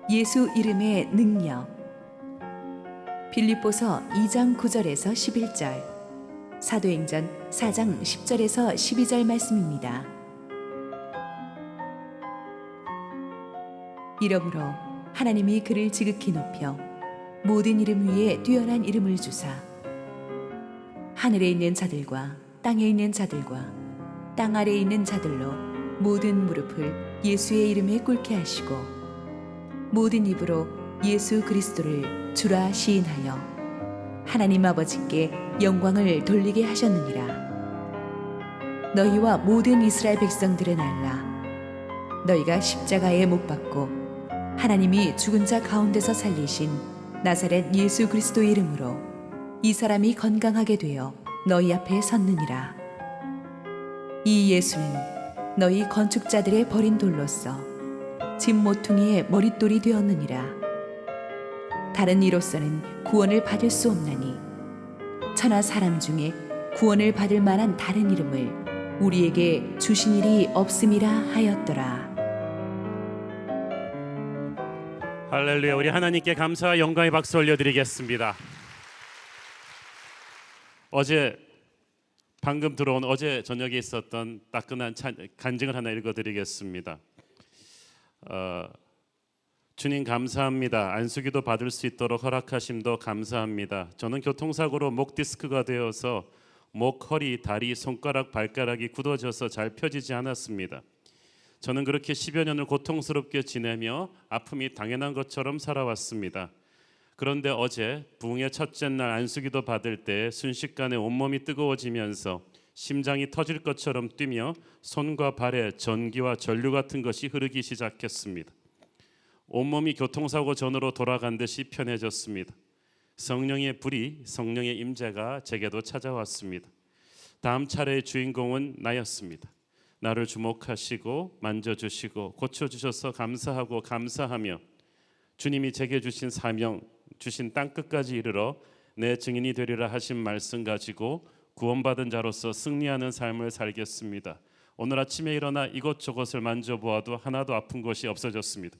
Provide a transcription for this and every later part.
예수 이름의 능력. 빌립보서 2장 9절에서 11절, 사도행전 4장 10절에서 12절 말씀입니다. 이러므로 하나님이 그를 지극히 높여 모든 이름 위에 뛰어난 이름을 주사 하늘에 있는 자들과 땅에 있는 자들과 땅 아래에 있는 자들로 모든 무릎을 예수의 이름에 꿇게 하시고 모든 입으로 예수 그리스도를 주라 시인하여 하나님 아버지께 영광을 돌리게 하셨느니라. 너희와 모든 이스라엘 백성들은 알라. 너희가 십자가에 못 박고 하나님이 죽은 자 가운데서 살리신 나사렛 예수 그리스도의 이름으로 이 사람이 건강하게 되어 너희 앞에 섰느니라. 이 예수는 너희 건축자들의 버린 돌로서 집 모퉁이의 머릿돌이 되었느니라. 다른 이로서는 구원을 받을 수 없나니 천하 사람 중에 구원을 받을 만한 다른 이름을 우리에게 주신 일이 없음이라 하였더라. 할렐루야. 우리 하나님께 감사와 영광의 박수 올려드리겠습니다. 방금 들어온 어제 저녁에 있었던 따끈한 간증을 하나 읽어드리겠습니다. 주님 감사합니다. 안수기도 받을 수 있도록 허락하심도 감사합니다. 저는 교통사고로 목 디스크가 되어서 목, 허리, 다리, 손가락, 발가락이 굳어져서 잘 펴지지 않았습니다. 저는 그렇게 10여 년을 고통스럽게 지내며 아픔이 당연한 것처럼 살아왔습니다. 그런데 어제 부흥의 첫째 날 안수기도 받을 때 순식간에 온몸이 뜨거워지면서 심장이 터질 것처럼 뛰며 손과 발에 전기와 전류 같은 것이 흐르기 시작했습니다. 온몸이 교통사고 전으로 돌아간 듯이 편해졌습니다. 성령의 불이, 성령의 임재가 제게도 찾아왔습니다. 다음 차례의 주인공은 나였습니다. 나를 주목하시고 만져주시고 고쳐주셔서 감사하고 감사하며 주님이 제게 주신 사명, 주신 땅끝까지 이르러 내 증인이 되리라 하신 말씀 가지고 구원받은 자로서 승리하는 삶을 살겠습니다. 오늘 아침에 일어나 이것저것을 만져보아도 하나도 아픈 곳이 없어졌습니다.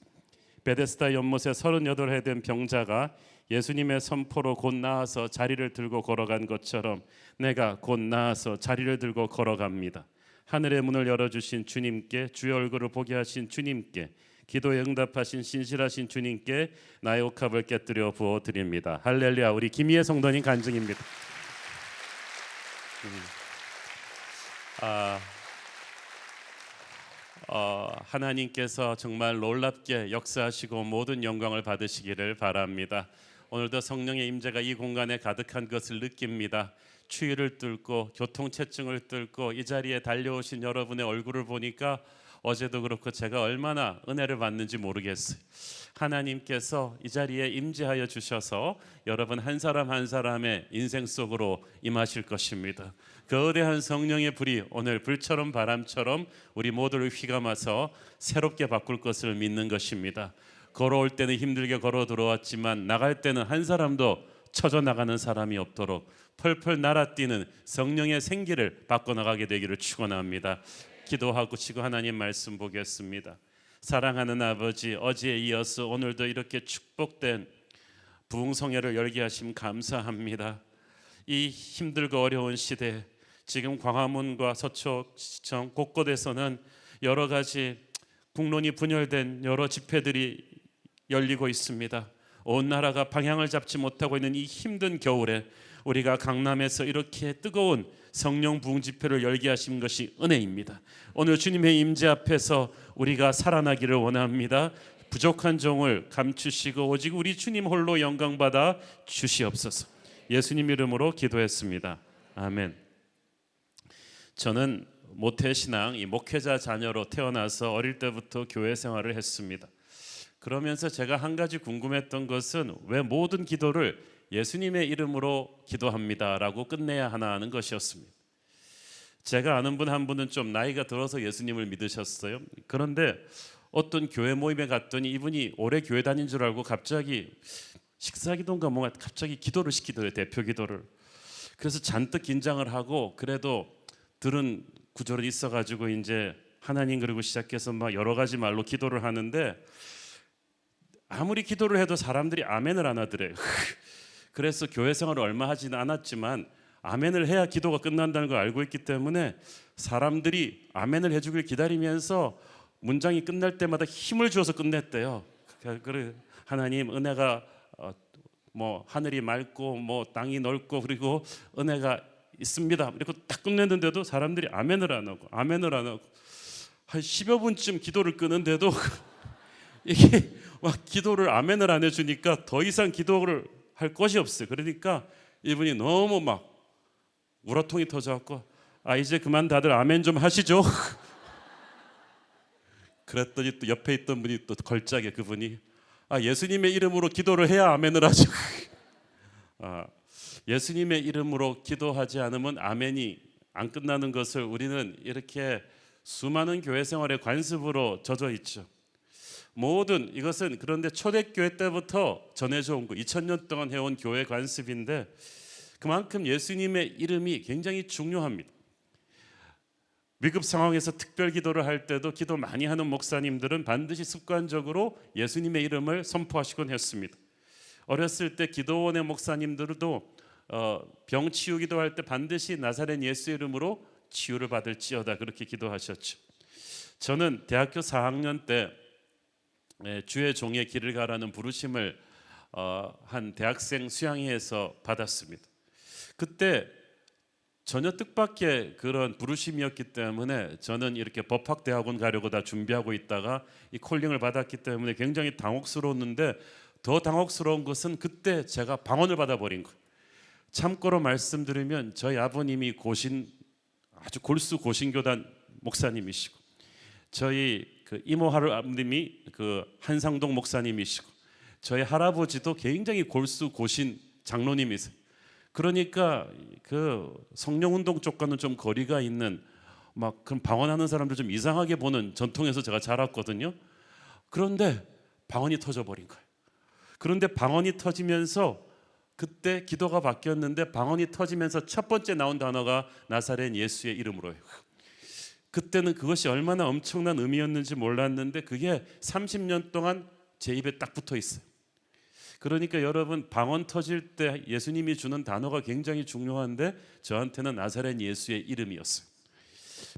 베데스다 연못에 38해 된 병자가 예수님의 선포로 곧 나아서 자리를 들고 걸어간 것처럼 내가 곧 나아서 자리를 들고 걸어갑니다. 하늘의 문을 열어주신 주님께, 주의 얼굴을 보게 하신 주님께, 기도에 응답하신 신실하신 주님께 나의 옥합을 깨뜨려 부어드립니다. 할렐루야. 우리 김희애 성도님 간증입니다. 하나님께서 정말 놀랍게 역사하시고 모든 영광을 받으시기를 바랍니다. 오늘도 성령의 임재가 이 공간에 가득한 것을 느낍니다. 추위를 뚫고 교통체증을 뚫고 이 자리에 달려오신 여러분의 얼굴을 보니까 어제도 그렇고 제가 얼마나 은혜를 받는지 모르겠어요. 하나님께서 이 자리에 임재하여 주셔서 여러분 한 사람 한 사람의 인생 속으로 임하실 것입니다. 거대한 성령의 불이 오늘 불처럼 바람처럼 우리 모두를 휘감아서 새롭게 바꿀 것을 믿는 것입니다. 걸어올 때는 힘들게 걸어 들어왔지만 나갈 때는 한 사람도 쳐져 나가는 사람이 없도록 펄펄 날아뛰는 성령의 생기를 바꿔나가게 되기를 축원합니다. 기도하고 치고 하나님 말씀 보겠습니다. 사랑하는 아버지, 어제에 이어서 오늘도 이렇게 축복된 부흥성회를 열게 하심 감사합니다. 이 힘들고 어려운 시대, 지금 광화문과 서초시청 곳곳에서는 여러 가지 국론이 분열된 여러 집회들이 열리고 있습니다. 온 나라가 방향을 잡지 못하고 있는 이 힘든 겨울에 우리가 강남에서 이렇게 뜨거운 성령 부흥 집회를 열게 하신 것이 은혜입니다. 오늘 주님의 임재 앞에서 우리가 살아나기를 원합니다. 부족한 종을 감추시고 오직 우리 주님 홀로 영광 받아 주시옵소서. 예수님 이름으로 기도했습니다. 아멘. 저는 모태신앙 목회자 자녀로 태어나서 어릴 때부터 교회 생활을 했습니다. 그러면서 제가 한 가지 궁금했던 것은 왜 모든 기도를 예수님의 이름으로 기도합니다라고 끝내야 하나 하는 것이었습니다. 제가 아는 분 한 분은 좀 나이가 들어서 예수님을 믿으셨어요. 그런데 어떤 교회 모임에 갔더니 이분이 오래 교회 다닌 줄 알고 갑자기 식사기도인가 뭔가 갑자기 기도를 시키더래요. 대표 기도를. 그래서 잔뜩 긴장을 하고 그래도 들은 구절이 있어가지고 이제 하나님 그리고 시작해서 막 여러 가지 말로 기도를 하는데 아무리 기도를 해도 사람들이 아멘을 안 하더래요. 그래서 교회 생활을 얼마 하지는 않았지만 아멘을 해야 기도가 끝난다는 걸 알고 있기 때문에 사람들이 아멘을 해주길 기다리면서 문장이 끝날 때마다 힘을 주어서 끝냈대요. 그래 하나님 은혜가 뭐 하늘이 맑고 뭐 땅이 넓고 그리고 은혜가 있습니다. 이렇게 딱 끝냈는데도 사람들이 아멘을 안 하고 한 10여 분쯤 기도를 끄는데도 이게 막 기도를 아멘을 안 해주니까 더 이상 기도를 할 것이 없어요. 그러니까 이분이 너무 막 우라통이 터져갖고 이제 그만 다들 아멘 좀 하시죠. 그랬더니 또 옆에 있던 분이 또 걸작에 그분이 예수님의 이름으로 기도를 해야 아멘을 하죠. 예수님의 이름으로 기도하지 않으면 아멘이 안 끝나는 것을 우리는 이렇게 수많은 교회 생활의 관습으로 젖어 있죠. 모든 이것은 그런데 초대교회 때부터 전해져 온 거 2000년 동안 해온 교회 관습인데 그만큼 예수님의 이름이 굉장히 중요합니다. 위급 상황에서 특별 기도를 할 때도 기도 많이 하는 목사님들은 반드시 습관적으로 예수님의 이름을 선포하시곤 했습니다. 어렸을 때 기도원의 목사님들도 병 치유 기도할 때 반드시 나사렛 예수 이름으로 치유를 받을지어다 그렇게 기도하셨죠. 저는 대학교 4학년 때 주의 종의 길을 가라는 부르심을 한 대학생 수양회에서 받았습니다. 그때 전혀 뜻밖의 그런 부르심이었기 때문에 저는 이렇게 법학대학원 가려고 다 준비하고 있다가 이 콜링을 받았기 때문에 굉장히 당혹스러웠는데 더 당혹스러운 것은 그때 제가 방언을 받아버린 거예요. 참고로 말씀드리면 저희 아버님이 아주 골수 고신교단 목사님이시고 저희 그 이모 할아버님이 그 한상동 목사님이시고 저희 할아버지도 굉장히 골수 고신 장로님이세요. 그러니까 그 성령운동 쪽과는 좀 거리가 있는 막 그런 방언하는 사람들 좀 이상하게 보는 전통에서 제가 자랐거든요. 그런데 방언이 터져버린 거예요. 그런데 방언이 터지면서 그때 기도가 바뀌었는데 방언이 터지면서 첫 번째 나온 단어가 나사렛 예수의 이름으로예요. 그때는 그것이 얼마나 엄청난 의미였는지 몰랐는데 그게 30년 동안 제 입에 딱 붙어 있어요. 그러니까 여러분 방언 터질 때 예수님이 주는 단어가 굉장히 중요한데 저한테는 나사렛 예수의 이름이었어요.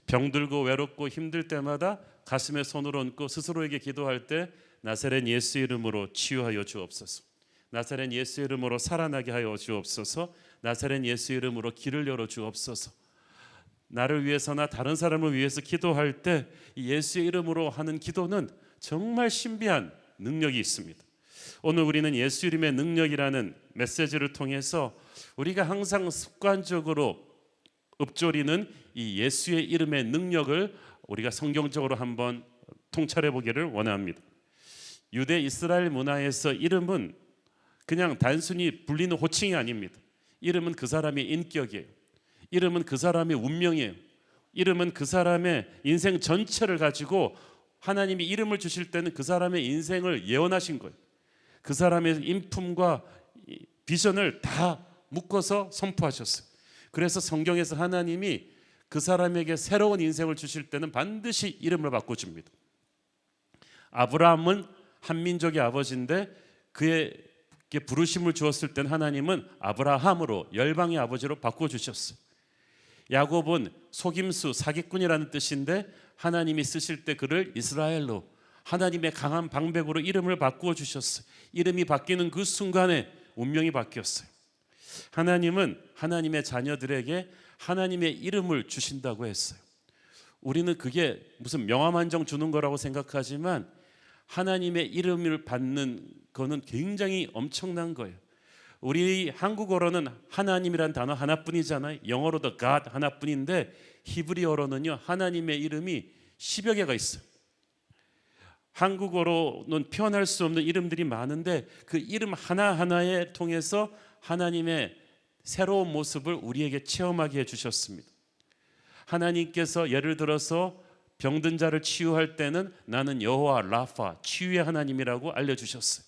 병들고 외롭고 힘들 때마다 가슴에 손을 얹고 스스로에게 기도할 때 나사렛 예수 이름으로 치유하여 주옵소서. 나사렛 예수 이름으로 살아나게 하여 주옵소서. 나사렛 예수 이름으로 길을 열어 주옵소서. 나를 위해서나 다른 사람을 위해서 기도할 때 예수의 이름으로 하는 기도는 정말 신비한 능력이 있습니다. 오늘 우리는 예수 이름의 능력이라는 메시지를 통해서 우리가 항상 습관적으로 읊조리는 이 예수의 이름의 능력을 우리가 성경적으로 한번 통찰해 보기를 원합니다. 유대 이스라엘 문화에서 이름은 그냥 단순히 불리는 호칭이 아닙니다. 이름은 그 사람의 인격이에요. 이름은 그 사람의 운명이에요. 이름은 그 사람의 인생 전체를 가지고 하나님이 이름을 주실 때는 그 사람의 인생을 예언하신 거예요. 그 사람의 인품과 비전을 다 묶어서 선포하셨어요. 그래서 성경에서 하나님이 그 사람에게 새로운 인생을 주실 때는 반드시 이름을 바꿔줍니다. 아브라함은 한민족의 아버지인데 그에게 부르심을 주었을 때는 하나님은 아브라함으로 열방의 아버지로 바꿔주셨어요. 야곱은 속임수, 사기꾼이라는 뜻인데 하나님이 쓰실 때 그를 이스라엘로 하나님의 강한 방백으로 이름을 바꾸어 주셨어요. 이름이 바뀌는 그 순간에 운명이 바뀌었어요. 하나님은 하나님의 자녀들에게 하나님의 이름을 주신다고 했어요. 우리는 그게 무슨 명함 한 장 주는 거라고 생각하지만 하나님의 이름을 받는 거는 굉장히 엄청난 거예요. 우리 한국어로는 하나님이란 단어 하나뿐이잖아요. 영어로도 God 하나뿐인데 히브리어로는요 하나님의 이름이 10여 개가 있어요. 한국어로는 표현할 수 없는 이름들이 많은데 그 이름 하나하나에 통해서 하나님의 새로운 모습을 우리에게 체험하게 해주셨습니다. 하나님께서 예를 들어서 병든 자를 치유할 때는 나는 여호와 라파 치유의 하나님이라고 알려주셨어요.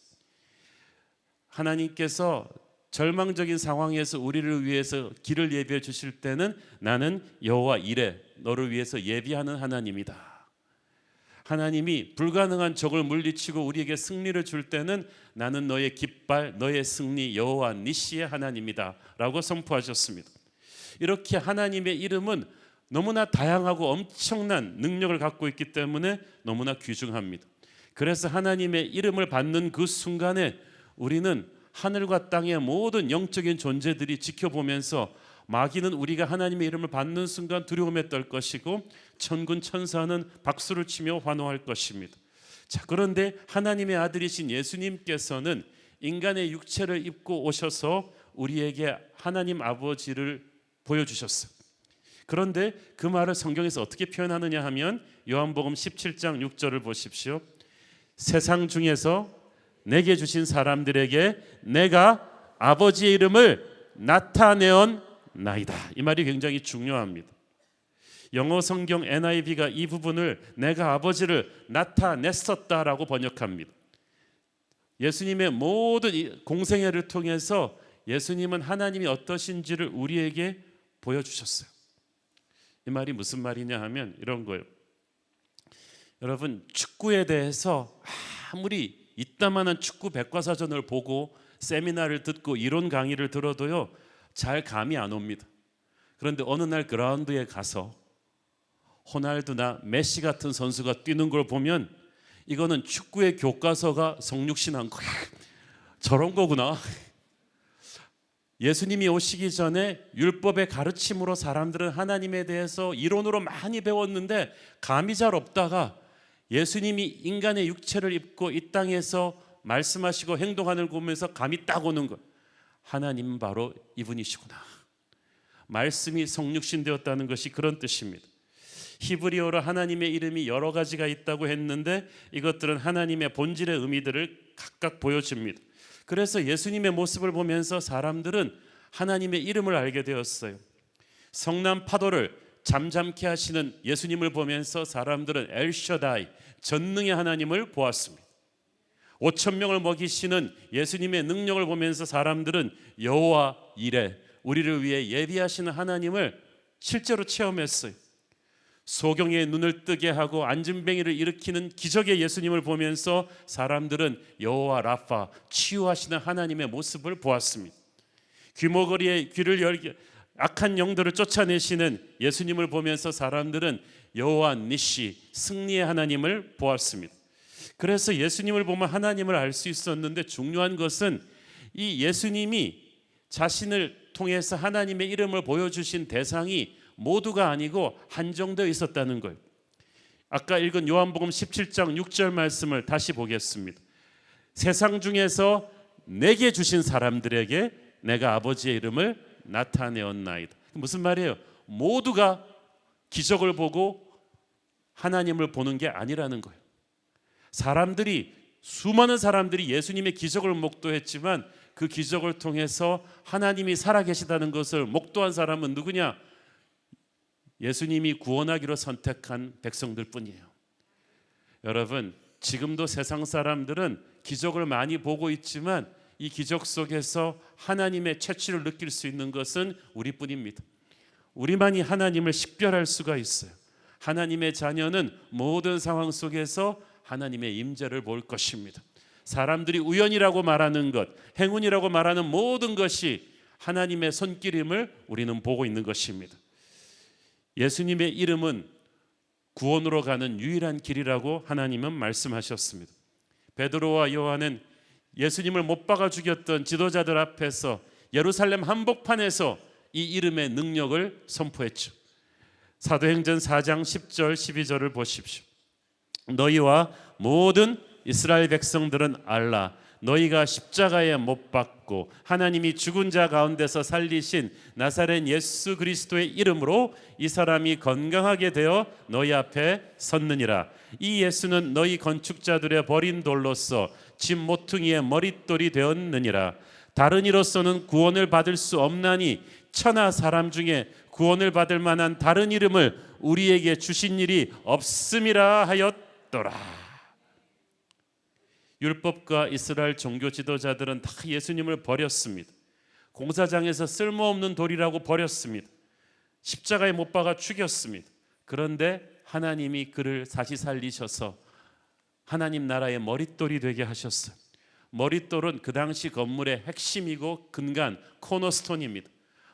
하나님께서 절망적인 상황에서 우리를 위해서 길을 예비해 주실 때는 나는 여호와 이레 너를 위해서 예비하는 하나님이다. 하나님이 불가능한 적을 물리치고 우리에게 승리를 줄 때는 나는 너의 깃발, 너의 승리 여호와 니시의 하나님이다 라고 선포하셨습니다. 이렇게 하나님의 이름은 너무나 다양하고 엄청난 능력을 갖고 있기 때문에 너무나 귀중합니다. 그래서 하나님의 이름을 받는 그 순간에 우리는 하늘과 땅의 모든 영적인 존재들이 지켜보면서 마귀는 우리가 하나님의 이름을 받는 순간 두려움에 떨 것이고 천군 천사는 박수를 치며 환호할 것입니다. 자, 그런데 하나님의 아들이신 예수님께서는 인간의 육체를 입고 오셔서 우리에게 하나님 아버지를 보여주셨어요. 그런데 그 말을 성경에서 어떻게 표현하느냐 하면 요한복음 17장 6절을 보십시오. 세상 중에서 내게 주신 사람들에게 내가 아버지의 이름을 나타내온 나이다. 이 말이 굉장히 중요합니다. 영어 성경 NIV가 이 부분을 내가 아버지를 나타냈었다라고 번역합니다. 예수님의 모든 공생애를 통해서 예수님은 하나님이 어떠신지를 우리에게 보여주셨어요. 이 말이 무슨 말이냐 하면 이런 거예요. 여러분, 축구에 대해서 아무리 이따만한 축구 백과사전을 보고 세미나를 듣고 이론 강의를 들어도요 잘 감이 안 옵니다. 그런데 어느 날 그라운드에 가서 호날두나 메시 같은 선수가 뛰는 걸 보면 이거는 축구의 교과서가 성육신한 거야. 저런 거구나. 예수님이 오시기 전에 율법의 가르침으로 사람들은 하나님에 대해서 이론으로 많이 배웠는데 감이 잘 없다가 예수님이 인간의 육체를 입고 이 땅에서 말씀하시고 행동하는 걸 보면서 감이 딱 오는 거예요. 하나님 바로 이분이시구나. 말씀이 성육신 되었다는 것이 그런 뜻입니다. 히브리어로 하나님의 이름이 여러 가지가 있다고 했는데 이것들은 하나님의 본질의 의미들을 각각 보여줍니다. 그래서 예수님의 모습을 보면서 사람들은 하나님의 이름을 알게 되었어요. 성난 파도를 잠잠케 하시는 예수님을 보면서 사람들은 엘셔다이, 전능의 하나님을 보았습니다. 5천 명을 먹이시는 예수님의 능력을 보면서 사람들은 여호와 이레, 우리를 위해 예비하시는 하나님을 실제로 체험했어요. 소경의 눈을 뜨게 하고 안진뱅이를 일으키는 기적의 예수님을 보면서 사람들은 여호와 라파, 치유하시는 하나님의 모습을 보았습니다. 귀머거리에 귀를 열게 악한 영들을 쫓아내시는 예수님을 보면서 사람들은 여호와 니시, 승리의 하나님을 보았습니다. 그래서 예수님을 보면 하나님을 알 수 있었는데 중요한 것은 이 예수님이 자신을 통해서 하나님의 이름을 보여주신 대상이 모두가 아니고 한정되어 있었다는 거예요. 아까 읽은 요한복음 17장 6절 말씀을 다시 보겠습니다. 세상 중에서 내게 주신 사람들에게 내가 아버지의 이름을 나타내었나이다. 무슨 말이에요? 모두가 기적을 보고 하나님을 보는 게 아니라는 거예요. 수많은 사람들이 예수님의 기적을 목도했지만 그 기적을 통해서 하나님이 살아계시다는 것을 목도한 사람은 누구냐? 예수님이 구원하기로 선택한 백성들 뿐이에요. 여러분, 지금도 세상 사람들은 기적을 많이 보고 있지만 이 기적 속에서 하나님의 채취를 느낄 수 있는 것은 우리뿐입니다. 우리만이 하나님을 식별할 수가 있어요. 하나님의 자녀는 모든 상황 속에서 하나님의 임재를 볼 것입니다. 사람들이 우연이라고 말하는 것, 행운이라고 말하는 모든 것이 하나님의 손길임을 우리는 보고 있는 것입니다. 예수님의 이름은 구원으로 가는 유일한 길이라고 하나님은 말씀하셨습니다. 베드로와 요한은 예수님을 못 박아 죽였던 지도자들 앞에서 예루살렘 한복판에서 이 이름의 능력을 선포했죠. 사도행전 4장 10절 12절을 보십시오. 너희와 모든 이스라엘 백성들은 알라. 너희가 십자가에 못 박고 하나님이 죽은 자 가운데서 살리신 나사렛 예수 그리스도의 이름으로 이 사람이 건강하게 되어 너희 앞에 섰느니라. 이 예수는 너희 건축자들의 버린 돌로서 집 모퉁이의 머릿돌이 되었느니라. 다른 이로서는 구원을 받을 수 없나니 천하 사람 중에 구원을 받을 만한 다른 이름을 우리에게 주신 일이 없음이라 하였더라. 율법과 이스라엘 종교 지도자들은 다 예수님을 버렸습니다. 공사장에서 쓸모없는 돌이라고 버렸습니다. 십자가에 못 박아 죽였습니다. 그런데 하나님이 그를 다시 살리셔서 하나님 나라의 머릿돌이 되게 하셨어요. 머릿돌은 그 당시 건물의 핵심이고 근간, 코너스톤입니다.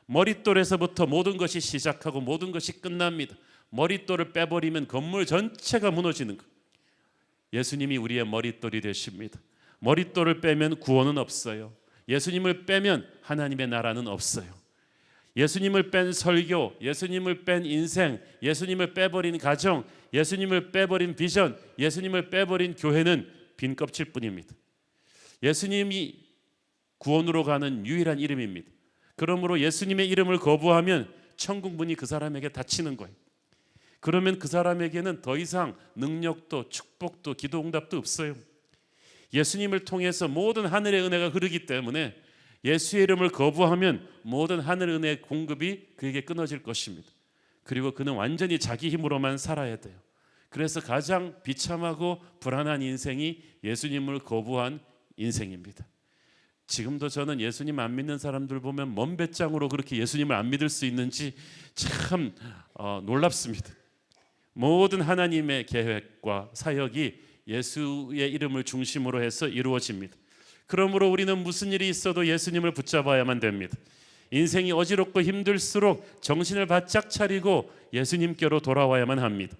머릿돌에서부터 모든 것이 시작하고 모든 것이 끝납니다. 머릿돌을 빼버리면 건물 전체가 무너지는 거예요. 예수님이 우리의 머릿돌이 되십니다. 머릿돌을 빼면 구원은 없어요. 예수님을 빼면 하나님의 나라는 없어요. 예수님을 뺀 설교, 예수님을 뺀 인생, 예수님을 빼버린 가정, 예수님을 빼버린 비전, 예수님을 빼버린 교회는 빈 껍질뿐입니다. 예수님이 구원으로 가는 유일한 이름입니다. 그러므로 예수님의 이름을 거부하면 천국 문이 그 사람에게 닫히는 거예요. 그러면 그 사람에게는 더 이상 능력도 축복도 기도 응답도 없어요. 예수님을 통해서 모든 하늘의 은혜가 흐르기 때문에 예수의 이름을 거부하면 모든 하늘 은혜의 공급이 그에게 끊어질 것입니다. 그리고 그는 완전히 자기 힘으로만 살아야 돼요. 그래서 가장 비참하고 불안한 인생이 예수님을 거부한 인생입니다. 지금도 저는 예수님 안 믿는 사람들 보면 먼 배짱으로 그렇게 예수님을 안 믿을 수 있는지 참 놀랍습니다. 모든 하나님의 계획과 사역이 예수의 이름을 중심으로 해서 이루어집니다. 그러므로 우리는 무슨 일이 있어도 예수님을 붙잡아야만 됩니다. 인생이 어지럽고 힘들수록 정신을 바짝 차리고 예수님께로 돌아와야만 합니다.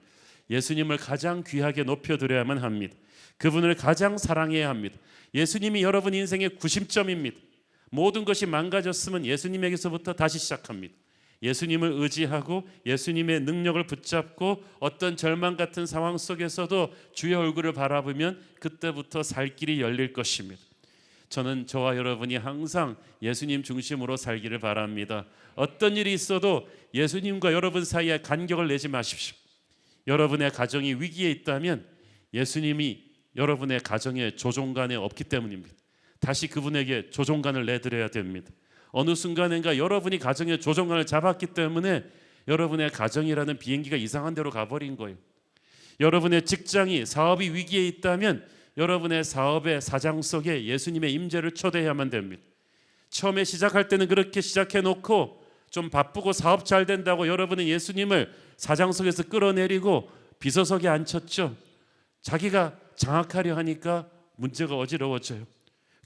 예수님을 가장 귀하게 높여드려야만 합니다. 그분을 가장 사랑해야 합니다. 예수님이 여러분 인생의 구심점입니다. 모든 것이 망가졌으면 예수님에게서부터 다시 시작합니다. 예수님을 의지하고 예수님의 능력을 붙잡고 어떤 절망 같은 상황 속에서도 주의 얼굴을 바라보면 그때부터 살 길이 열릴 것입니다. 저는 저와 여러분이 항상 예수님 중심으로 살기를 바랍니다. 어떤 일이 있어도 예수님과 여러분 사이에 간격을 내지 마십시오. 여러분의 가정이 위기에 있다면 예수님이 여러분의 가정에 조종간에 없기 때문입니다. 다시 그분에게 조종간을 내드려야 됩니다. 어느 순간인가 여러분이 가정의 조종간을 잡았기 때문에 여러분의 가정이라는 비행기가 이상한 데로 가버린 거예요. 여러분의 직장이 사업이 위기에 있다면 여러분의 사업의 사장 속에 예수님의 임재를 초대해야만 됩니다. 처음에 시작할 때는 그렇게 시작해놓고 좀 바쁘고 사업 잘 된다고 여러분은 예수님을 사장 속에서 끌어내리고 비서석에 앉혔죠. 자기가 장악하려 하니까 문제가 어지러워져요.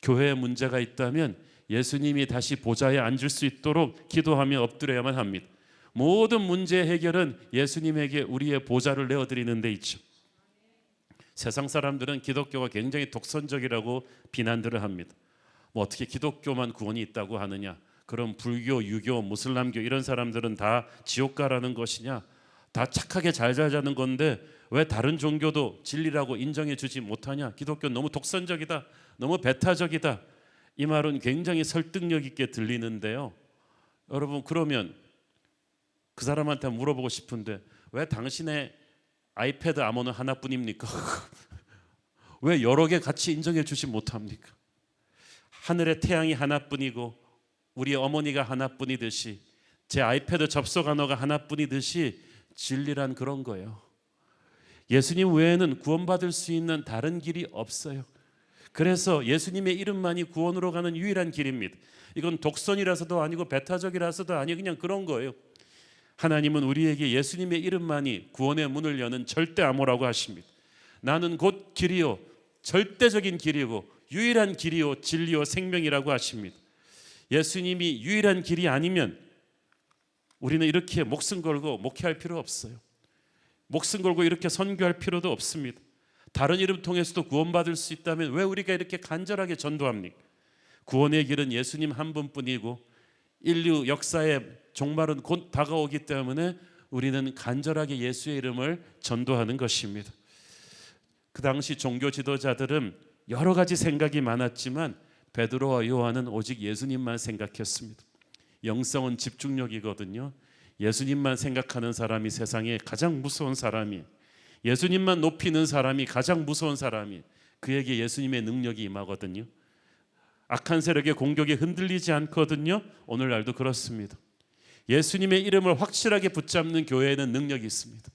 교회에 문제가 있다면 예수님이 다시 보좌에 앉을 수 있도록 기도하며 엎드려야만 합니다. 모든 문제 해결은 예수님에게 우리의 보좌를 내어드리는 데 있죠. 세상 사람들은 기독교가 굉장히 독선적이라고 비난들을 합니다. 뭐 어떻게 기독교만 구원이 있다고 하느냐? 그럼 불교, 유교, 무슬람교 이런 사람들은 다 지옥 가라는 것이냐? 다 착하게 잘 자는 건데 왜 다른 종교도 진리라고 인정해 주지 못하냐? 기독교는 너무 독선적이다. 너무 배타적이다. 이 말은 굉장히 설득력 있게 들리는데요. 여러분 그러면 그 사람한테 물어보고 싶은데 왜 당신의 아이패드 암호는 하나뿐입니까? 왜 여러 개 같이 인정해 주지 못합니까? 하늘의 태양이 하나뿐이고 우리 어머니가 하나뿐이듯이 제 아이패드 접속 언어가 하나뿐이듯이 진리란 그런 거예요. 예수님 외에는 구원받을 수 있는 다른 길이 없어요. 그래서 예수님의 이름만이 구원으로 가는 유일한 길입니다. 이건 독선이라서도 아니고 배타적이라서도 아니고 그냥 그런 거예요. 하나님은 우리에게 예수님의 이름만이 구원의 문을 여는 절대 암호라고 하십니다. 나는 곧 길이요 절대적인 길이고 유일한 길이요 진리요 생명이라고 하십니다. 예수님이 유일한 길이 아니면 우리는 이렇게 목숨 걸고 목회할 필요 없어요. 목숨 걸고 이렇게 선교할 필요도 없습니다. 다른 이름 통해서도 구원받을 수 있다면 왜 우리가 이렇게 간절하게 전도합니까? 구원의 길은 예수님 한 분뿐이고 인류 역사의 종말은 곧 다가오기 때문에 우리는 간절하게 예수의 이름을 전도하는 것입니다. 그 당시 종교 지도자들은 여러 가지 생각이 많았지만 베드로와 요한은 오직 예수님만 생각했습니다. 영성은 집중력이거든요. 예수님만 생각하는 사람이 세상에 가장 무서운 사람이, 예수님만 높이는 사람이 가장 무서운 사람이, 그에게 예수님의 능력이 임하거든요. 악한 세력의 공격에 흔들리지 않거든요. 오늘날도 그렇습니다. 예수님의 이름을 확실하게 붙잡는 교회에는 능력이 있습니다.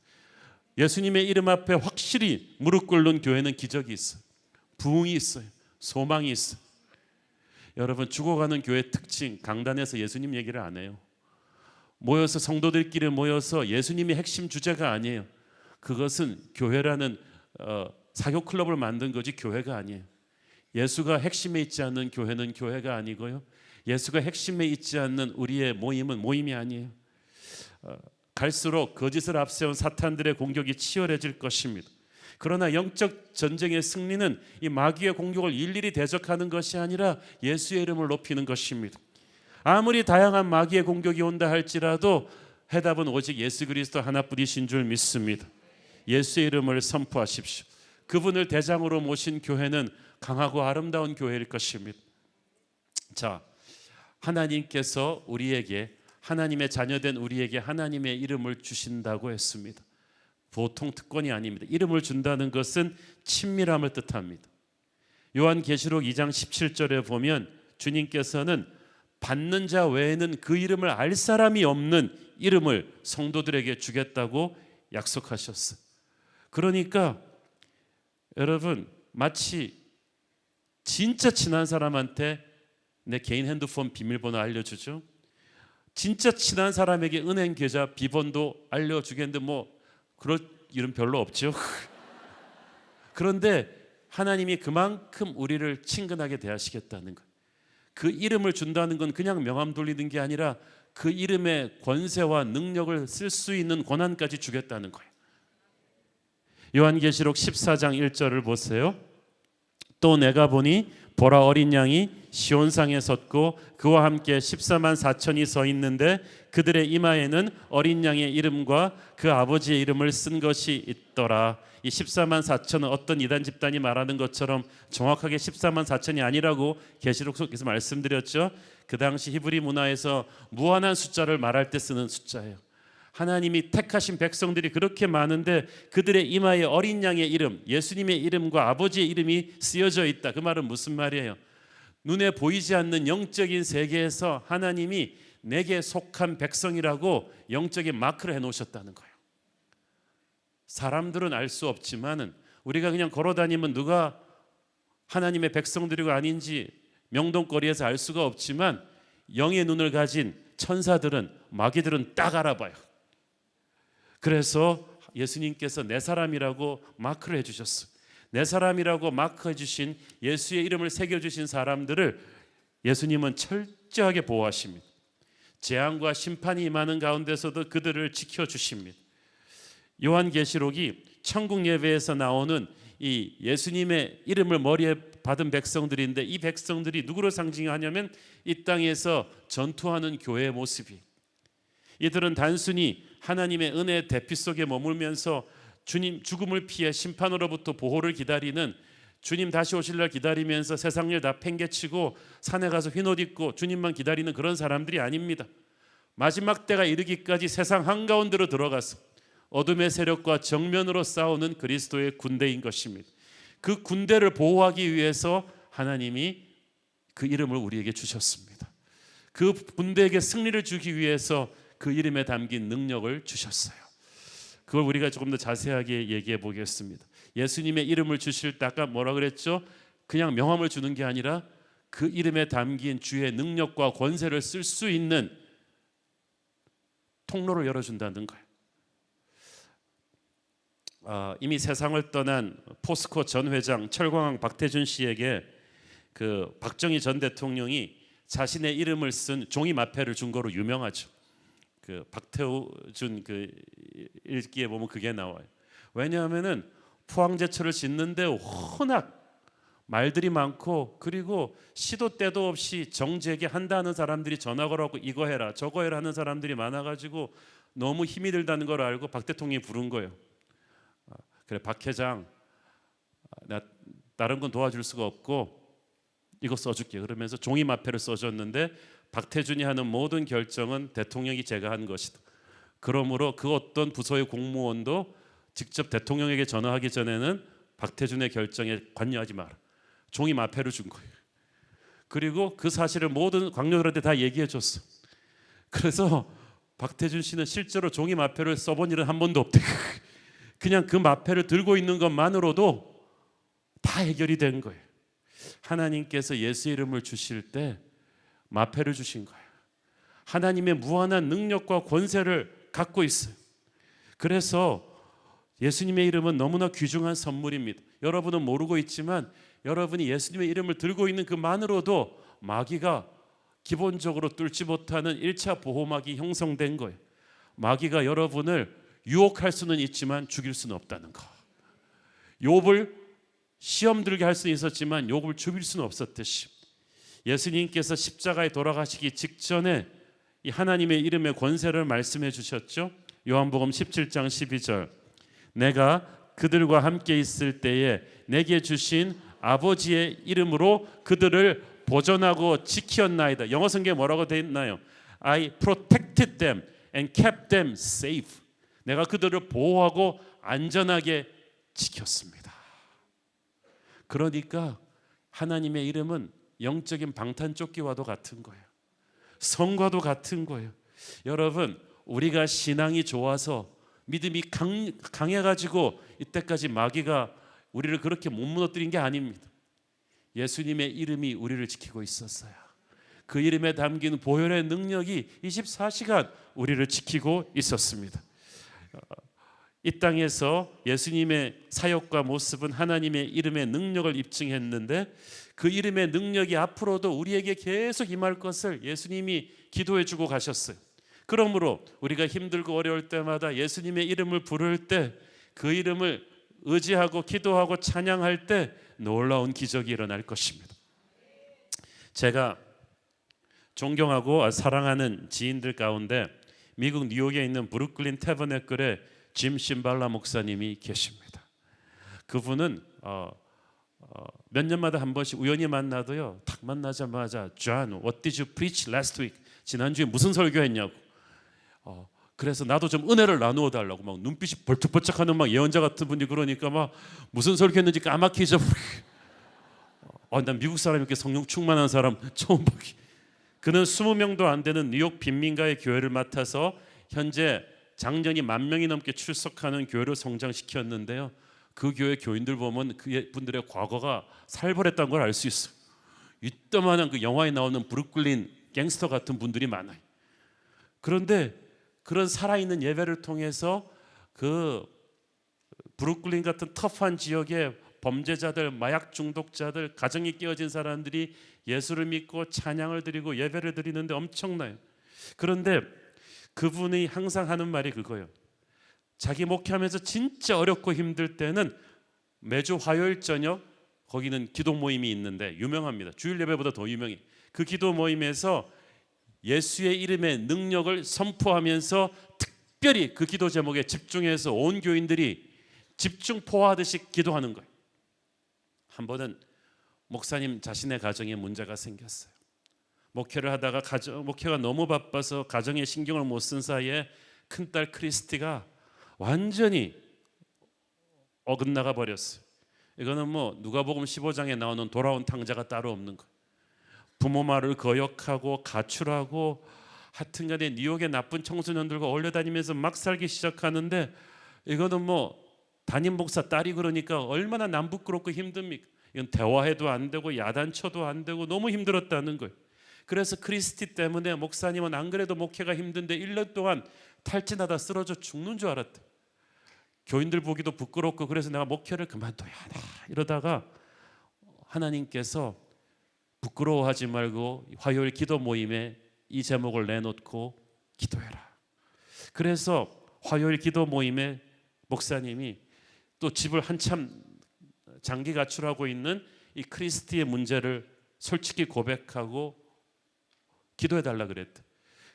예수님의 이름 앞에 확실히 무릎 꿇는 교회는 기적이 있어요. 부흥이 있어요. 소망이 있어요. 여러분 죽어가는 교회 특징, 강단에서 예수님 얘기를 안 해요. 모여서 성도들끼리 모여서 예수님이 핵심 주제가 아니에요. 그것은 교회라는 사교 클럽을 만든 거지 교회가 아니에요. 예수가 핵심에 있지 않는 교회는 교회가 아니고요. 예수가 핵심에 있지 않는 우리의 모임은 모임이 아니에요. 갈수록 거짓을 앞세운 사탄들의 공격이 치열해질 것입니다. 그러나 영적 전쟁의 승리는 이 마귀의 공격을 일일이 대적하는 것이 아니라 예수의 이름을 높이는 것입니다. 아무리 다양한 마귀의 공격이 온다 할지라도 해답은 오직 예수 그리스도 하나뿐이신 줄 믿습니다. 예수의 이름을 선포하십시오. 그분을 대장으로 모신 교회는 강하고 아름다운 교회일 것입니다. 자, 하나님께서 우리에게, 하나님의 자녀된 우리에게 하나님의 이름을 주신다고 했습니다. 보통 특권이 아닙니다. 이름을 준다는 것은 친밀함을 뜻합니다. 요한계시록 2장 17절에 보면 주님께서는 받는 자 외에는 그 이름을 알 사람이 없는 이름을 성도들에게 주겠다고 약속하셨어요. 그러니까 여러분, 마치 진짜 친한 사람한테 내 개인 핸드폰 비밀번호 알려주죠. 진짜 친한 사람에게 은행 계좌 비번도 알려주겠는데 뭐 그럴 일은 별로 없죠. 그런데 하나님이 그만큼 우리를 친근하게 대하시겠다는 거예요. 그 이름을 준다는 건 그냥 명함 돌리는 게 아니라 그 이름의 권세와 능력을 쓸 수 있는 권한까지 주겠다는 거예요. 요한계시록 14장 1절을 보세요. 또 내가 보니 보라, 어린 양이 시온상에 섰고 그와 함께 14만 4천이 서 있는데 그들의 이마에는 어린 양의 이름과 그 아버지의 이름을 쓴 것이 있더라. 이 14만 4천은 어떤 이단 집단이 말하는 것처럼 정확하게 14만 4천이 아니라고 계시록에서 말씀드렸죠. 그 당시 히브리 문화에서 무한한 숫자를 말할 때 쓰는 숫자예요. 하나님이 택하신 백성들이 그렇게 많은데 그들의 이마에 어린 양의 이름, 예수님의 이름과 아버지의 이름이 쓰여져 있다. 그 말은 무슨 말이에요? 눈에 보이지 않는 영적인 세계에서 하나님이 내게 속한 백성이라고 영적인 마크를 해놓으셨다는 거예요. 사람들은 알 수 없지만은 우리가 그냥 걸어다니면 누가 하나님의 백성들이고 아닌지 명동거리에서 알 수가 없지만 영의 눈을 가진 천사들은, 마귀들은 딱 알아봐요. 그래서 예수님께서 내 사람이라고 마크를 해주셨어요. 내 사람이라고 마크해 주신 예수의 이름을 새겨주신 사람들을 예수님은 철저하게 보호하십니다. 재앙과 심판이 임하는 가운데서도 그들을 지켜주십니다. 요한계시록이 천국 예배에서 나오는 이 예수님의 이름을 머리에 받은 백성들인데 이 백성들이 누구를 상징하냐면 이 땅에서 전투하는 교회의 모습이, 이들은 단순히 하나님의 은혜의 대피 속에 머물면서 주님 죽음을 피해 심판으로부터 보호를 기다리는, 주님 다시 오실 날 기다리면서 세상 일 다 팽개치고 산에 가서 흰옷 입고 주님만 기다리는 그런 사람들이 아닙니다. 마지막 때가 이르기까지 세상 한가운데로 들어가서 어둠의 세력과 정면으로 싸우는 그리스도의 군대인 것입니다. 그 군대를 보호하기 위해서 하나님이 그 이름을 우리에게 주셨습니다. 그 군대에게 승리를 주기 위해서 그 이름에 담긴 능력을 주셨어요. 그걸 우리가 조금 더 자세하게 얘기해 보겠습니다. 예수님의 이름을 주실 때 아까 뭐라 그랬죠? 그냥 명함을 주는 게 아니라 그 이름에 담긴 주의 능력과 권세를 쓸 수 있는 통로를 열어준다는 거예요. 이미 세상을 떠난 포스코 전 회장 철광항 박태준 씨에게 그 박정희 전 대통령이 자신의 이름을 쓴 종이 마패를 준 거로 유명하죠. 그 박태준 그 일기에 보면 그게 나와요. 왜냐하면은 포항제철을 짓는데 워낙 말들이 많고 그리고 시도 때도 없이 정재에게 한다는 사람들이 전화 걸어갖고 이거 해라 저거 해라 하는 사람들이 많아가지고 너무 힘이 들다는 걸 알고 박 대통령이 부른 거예요. 그래 박 회장, 나 다른 건 도와줄 수가 없고 이거 써줄게. 그러면서 종이 마패를 써줬는데 박태준이 하는 모든 결정은 대통령이 제가 한 것이다. 그러므로 그 어떤 부서의 공무원도 직접 대통령에게 전화하기 전에는 박태준의 결정에 관여하지 마라. 종이 마패를 준 거예요. 그리고 그 사실을 모든 관료들한테 다 얘기해 줬어. 그래서 박태준 씨는 실제로 종이 마패를 써본 일은 한 번도 없대. 그냥 그 마패를 들고 있는 것만으로도 다 해결이 된 거예요. 하나님께서 예수 이름을 주실 때 마패를 주신 거예요. 하나님의 무한한 능력과 권세를 갖고 있어요. 그래서 예수님의 이름은 너무나 귀중한 선물입니다. 여러분은 모르고 있지만 여러분이 예수님의 이름을 들고 있는 그만으로도 마귀가 기본적으로 뚫지 못하는 1차 보호막이 형성된 거예요. 마귀가 여러분을 유혹할 수는 있지만 죽일 수는 없다는 거. 욥을 시험 들게 할 수는 있었지만 욥을 죽일 수는 없었듯이 예수님께서 십자가에 돌아가시기 직전에 이 하나님의 이름의 권세를 말씀해 주셨죠. 요한복음 17장 12절, 내가 그들과 함께 있을 때에 내게 주신 아버지의 이름으로 그들을 보존하고 지켰나이다. 영어 성경에 뭐라고 되어 있나요? I protected them and kept them safe. 내가 그들을 보호하고 안전하게 지켰습니다. 그러니까 하나님의 이름은 영적인 방탄조끼와도 같은 거예요. 성과도 같은 거예요. 여러분, 우리가 신앙이 좋아서 믿음이 강해가지고 이때까지 마귀가 우리를 그렇게 못 무너뜨린 게 아닙니다. 예수님의 이름이 우리를 지키고 있었어요. 그 이름에 담긴 보혈의 능력이 24시간 우리를 지키고 있었습니다. 이 땅에서 예수님의 사역과 모습은 하나님의 이름의 능력을 입증했는데 그 이름의 능력이 앞으로도 우리에게 계속 임할 것을 예수님이 기도해 주고 가셨어요. 그러므로 우리가 힘들고 어려울 때마다 예수님의 이름을 부를 때 그 이름을 의지하고 기도하고 찬양할 때 놀라운 기적이 일어날 것입니다. 제가 존경하고 사랑하는 지인들 가운데 미국 뉴욕에 있는 브루클린 태버네클에 짐 심발라 목사님이 계십니다. 그분은 몇 년마다 한 번씩 우연히 만나도요. 딱 만나자마자 John, what did you preach last week? 지난주에 무슨 설교했냐고. 그래서 나도 좀 은혜를 나누어 달라고 막 눈빛이 벌쩍벌쩍하는 막 예언자 같은 분이 그러니까 막 무슨 설교했는지 까맣게 난 미국 사람이 이렇게 성령 충만한 사람 처음 보기. 그는 20명도 안 되는 뉴욕 빈민가의 교회를 맡아서 현재 장년이 10,000명이 넘게 출석하는 교회를 성장시켰는데요. 그 교회 교인들 보면 그분들의 과거가 살벌했다는 걸 알 수 있어요. 이따만한 그 영화에 나오는 브루클린 갱스터 같은 분들이 많아요. 그런데 그런 살아있는 예배를 통해서 그 브루클린 같은 터프한 지역의 범죄자들, 마약 중독자들, 가정이 깨어진 사람들이 예수를 믿고 찬양을 드리고 예배를 드리는데 엄청나요. 그런데 그분이 항상 하는 말이 그거예요. 자기 목회하면서 진짜 어렵고 힘들 때는 매주 화요일 저녁 거기는 기도 모임이 있는데 유명합니다. 주일 예배보다 더 유명해. 그 기도 모임에서 예수의 이름의 능력을 선포하면서 특별히 그 기도 제목에 집중해서 온 교인들이 집중포화하듯이 기도하는 거예요. 한 번은 목사님 자신의 가정에 문제가 생겼어요. 목회를 하다가 목회가 너무 바빠서 가정에 신경을 못 쓴 사이에 큰딸 크리스티가 완전히 어긋나가 버렸어요. 이거는 뭐 누가복음 15장에 나오는 돌아온 탕자가 따로 없는 거예요. 부모 말을 거역하고 가출하고 하여튼간에 뉴욕의 나쁜 청소년들과 어울려 다니면서 막 살기 시작하는데 이거는 뭐 담임 목사 딸이 그러니까 얼마나 남부끄럽고 힘듭니까? 이건 대화해도 안 되고 야단쳐도 안 되고 너무 힘들었다는 거예요. 그래서 크리스티 때문에 목사님은 안 그래도 목회가 힘든데 1년 동안 탈진하다 쓰러져 죽는 줄 알았대. 교인들 보기도 부끄럽고 그래서 내가 목회를 그만둬야 하나 이러다가 하나님께서 부끄러워하지 말고 화요일 기도 모임에 이 제목을 내놓고 기도해라. 그래서 화요일 기도 모임에 목사님이 또 집을 한참 장기 가출하고 있는 이 크리스티의 문제를 솔직히 고백하고 기도해 달라 그랬대.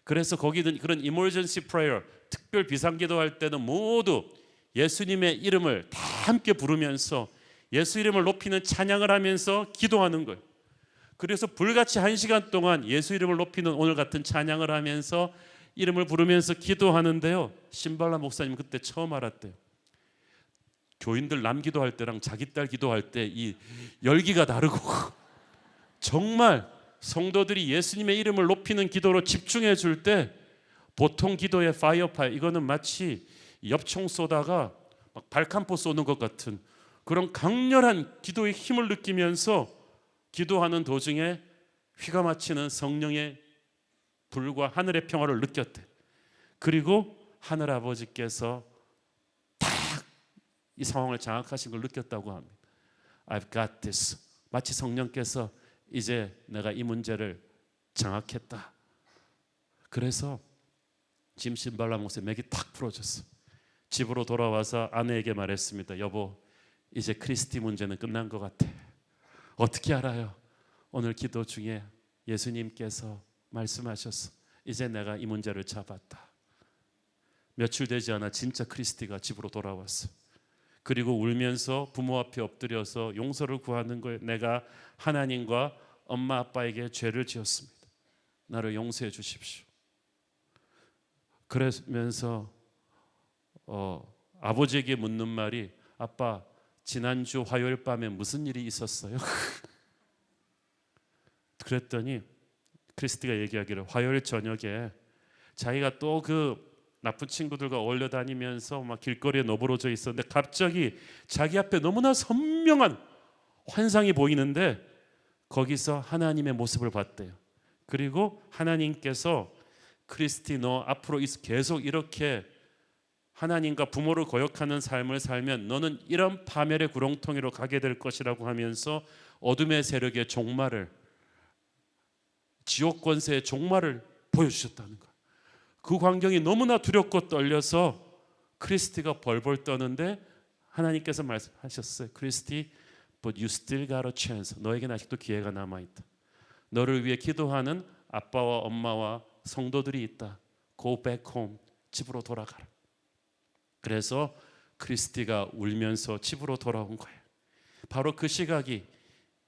그래서 거기는 그런 emergency prayer, 특별 비상기도할 때는 모두 예수님의 이름을 다 함께 부르면서 예수 이름을 높이는 찬양을 하면서 기도하는 거예요. 그래서 불같이 1시간 동안 예수 이름을 높이는 오늘 같은 찬양을 하면서 이름을 부르면서 기도하는데요. 신발라 목사님 그때 처음 알았대요. 교인들 남 기도할 때랑 자기 딸 기도할 때 이 열기가 다르고 정말 성도들이 예수님의 이름을 높이는 기도로 집중해 줄 때 보통 기도의 파이어 이거는 마치 엽총 쏘다가 막 발칸포 쏘는 것 같은 그런 강렬한 기도의 힘을 느끼면서 기도하는 도중에 휘가 마치는 성령의 불과 하늘의 평화를 느꼈대. 그리고 하늘 아버지께서 딱 이 상황을 장악하신 걸 느꼈다고 합니다. I've got this. 마치 성령께서 이제 내가 이 문제를 장악했다. 그래서 짐 심발라 목사의 맥이 탁 풀어졌어. 집으로 돌아와서 아내에게 말했습니다. 여보, 이제 크리스티 문제는 끝난 것 같아. 어떻게 알아요? 오늘 기도 중에 예수님께서 말씀하셨어. 이제 내가 이 문제를 잡았다. 며칠 되지 않아 진짜 크리스티가 집으로 돌아왔어. 그리고 울면서 부모 앞에 엎드려서 용서를 구하는 거예요. 내가 하나님과 엄마 아빠에게 죄를 지었습니다. 나를 용서해 주십시오. 그러면서 아버지에게 묻는 말이, 아빠 지난주 화요일 밤에 무슨 일이 있었어요? 그랬더니 크리스티가 얘기하기를 화요일 저녁에 자기가 또 그 나쁜 친구들과 어울려 다니면서 막 길거리에 너부러져 있었는데 갑자기 자기 앞에 너무나 선명한 환상이 보이는데 거기서 하나님의 모습을 봤대요. 그리고 하나님께서 크리스티 너 앞으로 계속 이렇게 하나님과 부모를 거역하는 삶을 살면 너는 이런 파멸의 구렁텅이로 가게 될 것이라고 하면서 어둠의 세력의 종말을, 지옥 권세의 종말을 보여주셨다는 거예요. 그 광경이 너무나 두렵고 떨려서 크리스티가 벌벌 떠는데 하나님께서 말씀하셨어요. 크리스티, but you still got a chance. 너에게는 아직도 기회가 남아있다. 너를 위해 기도하는 아빠와 엄마와 성도들이 있다. Go back home. 집으로 돌아가라. 그래서 크리스티가 울면서 집으로 돌아온 거예요. 바로 그 시각이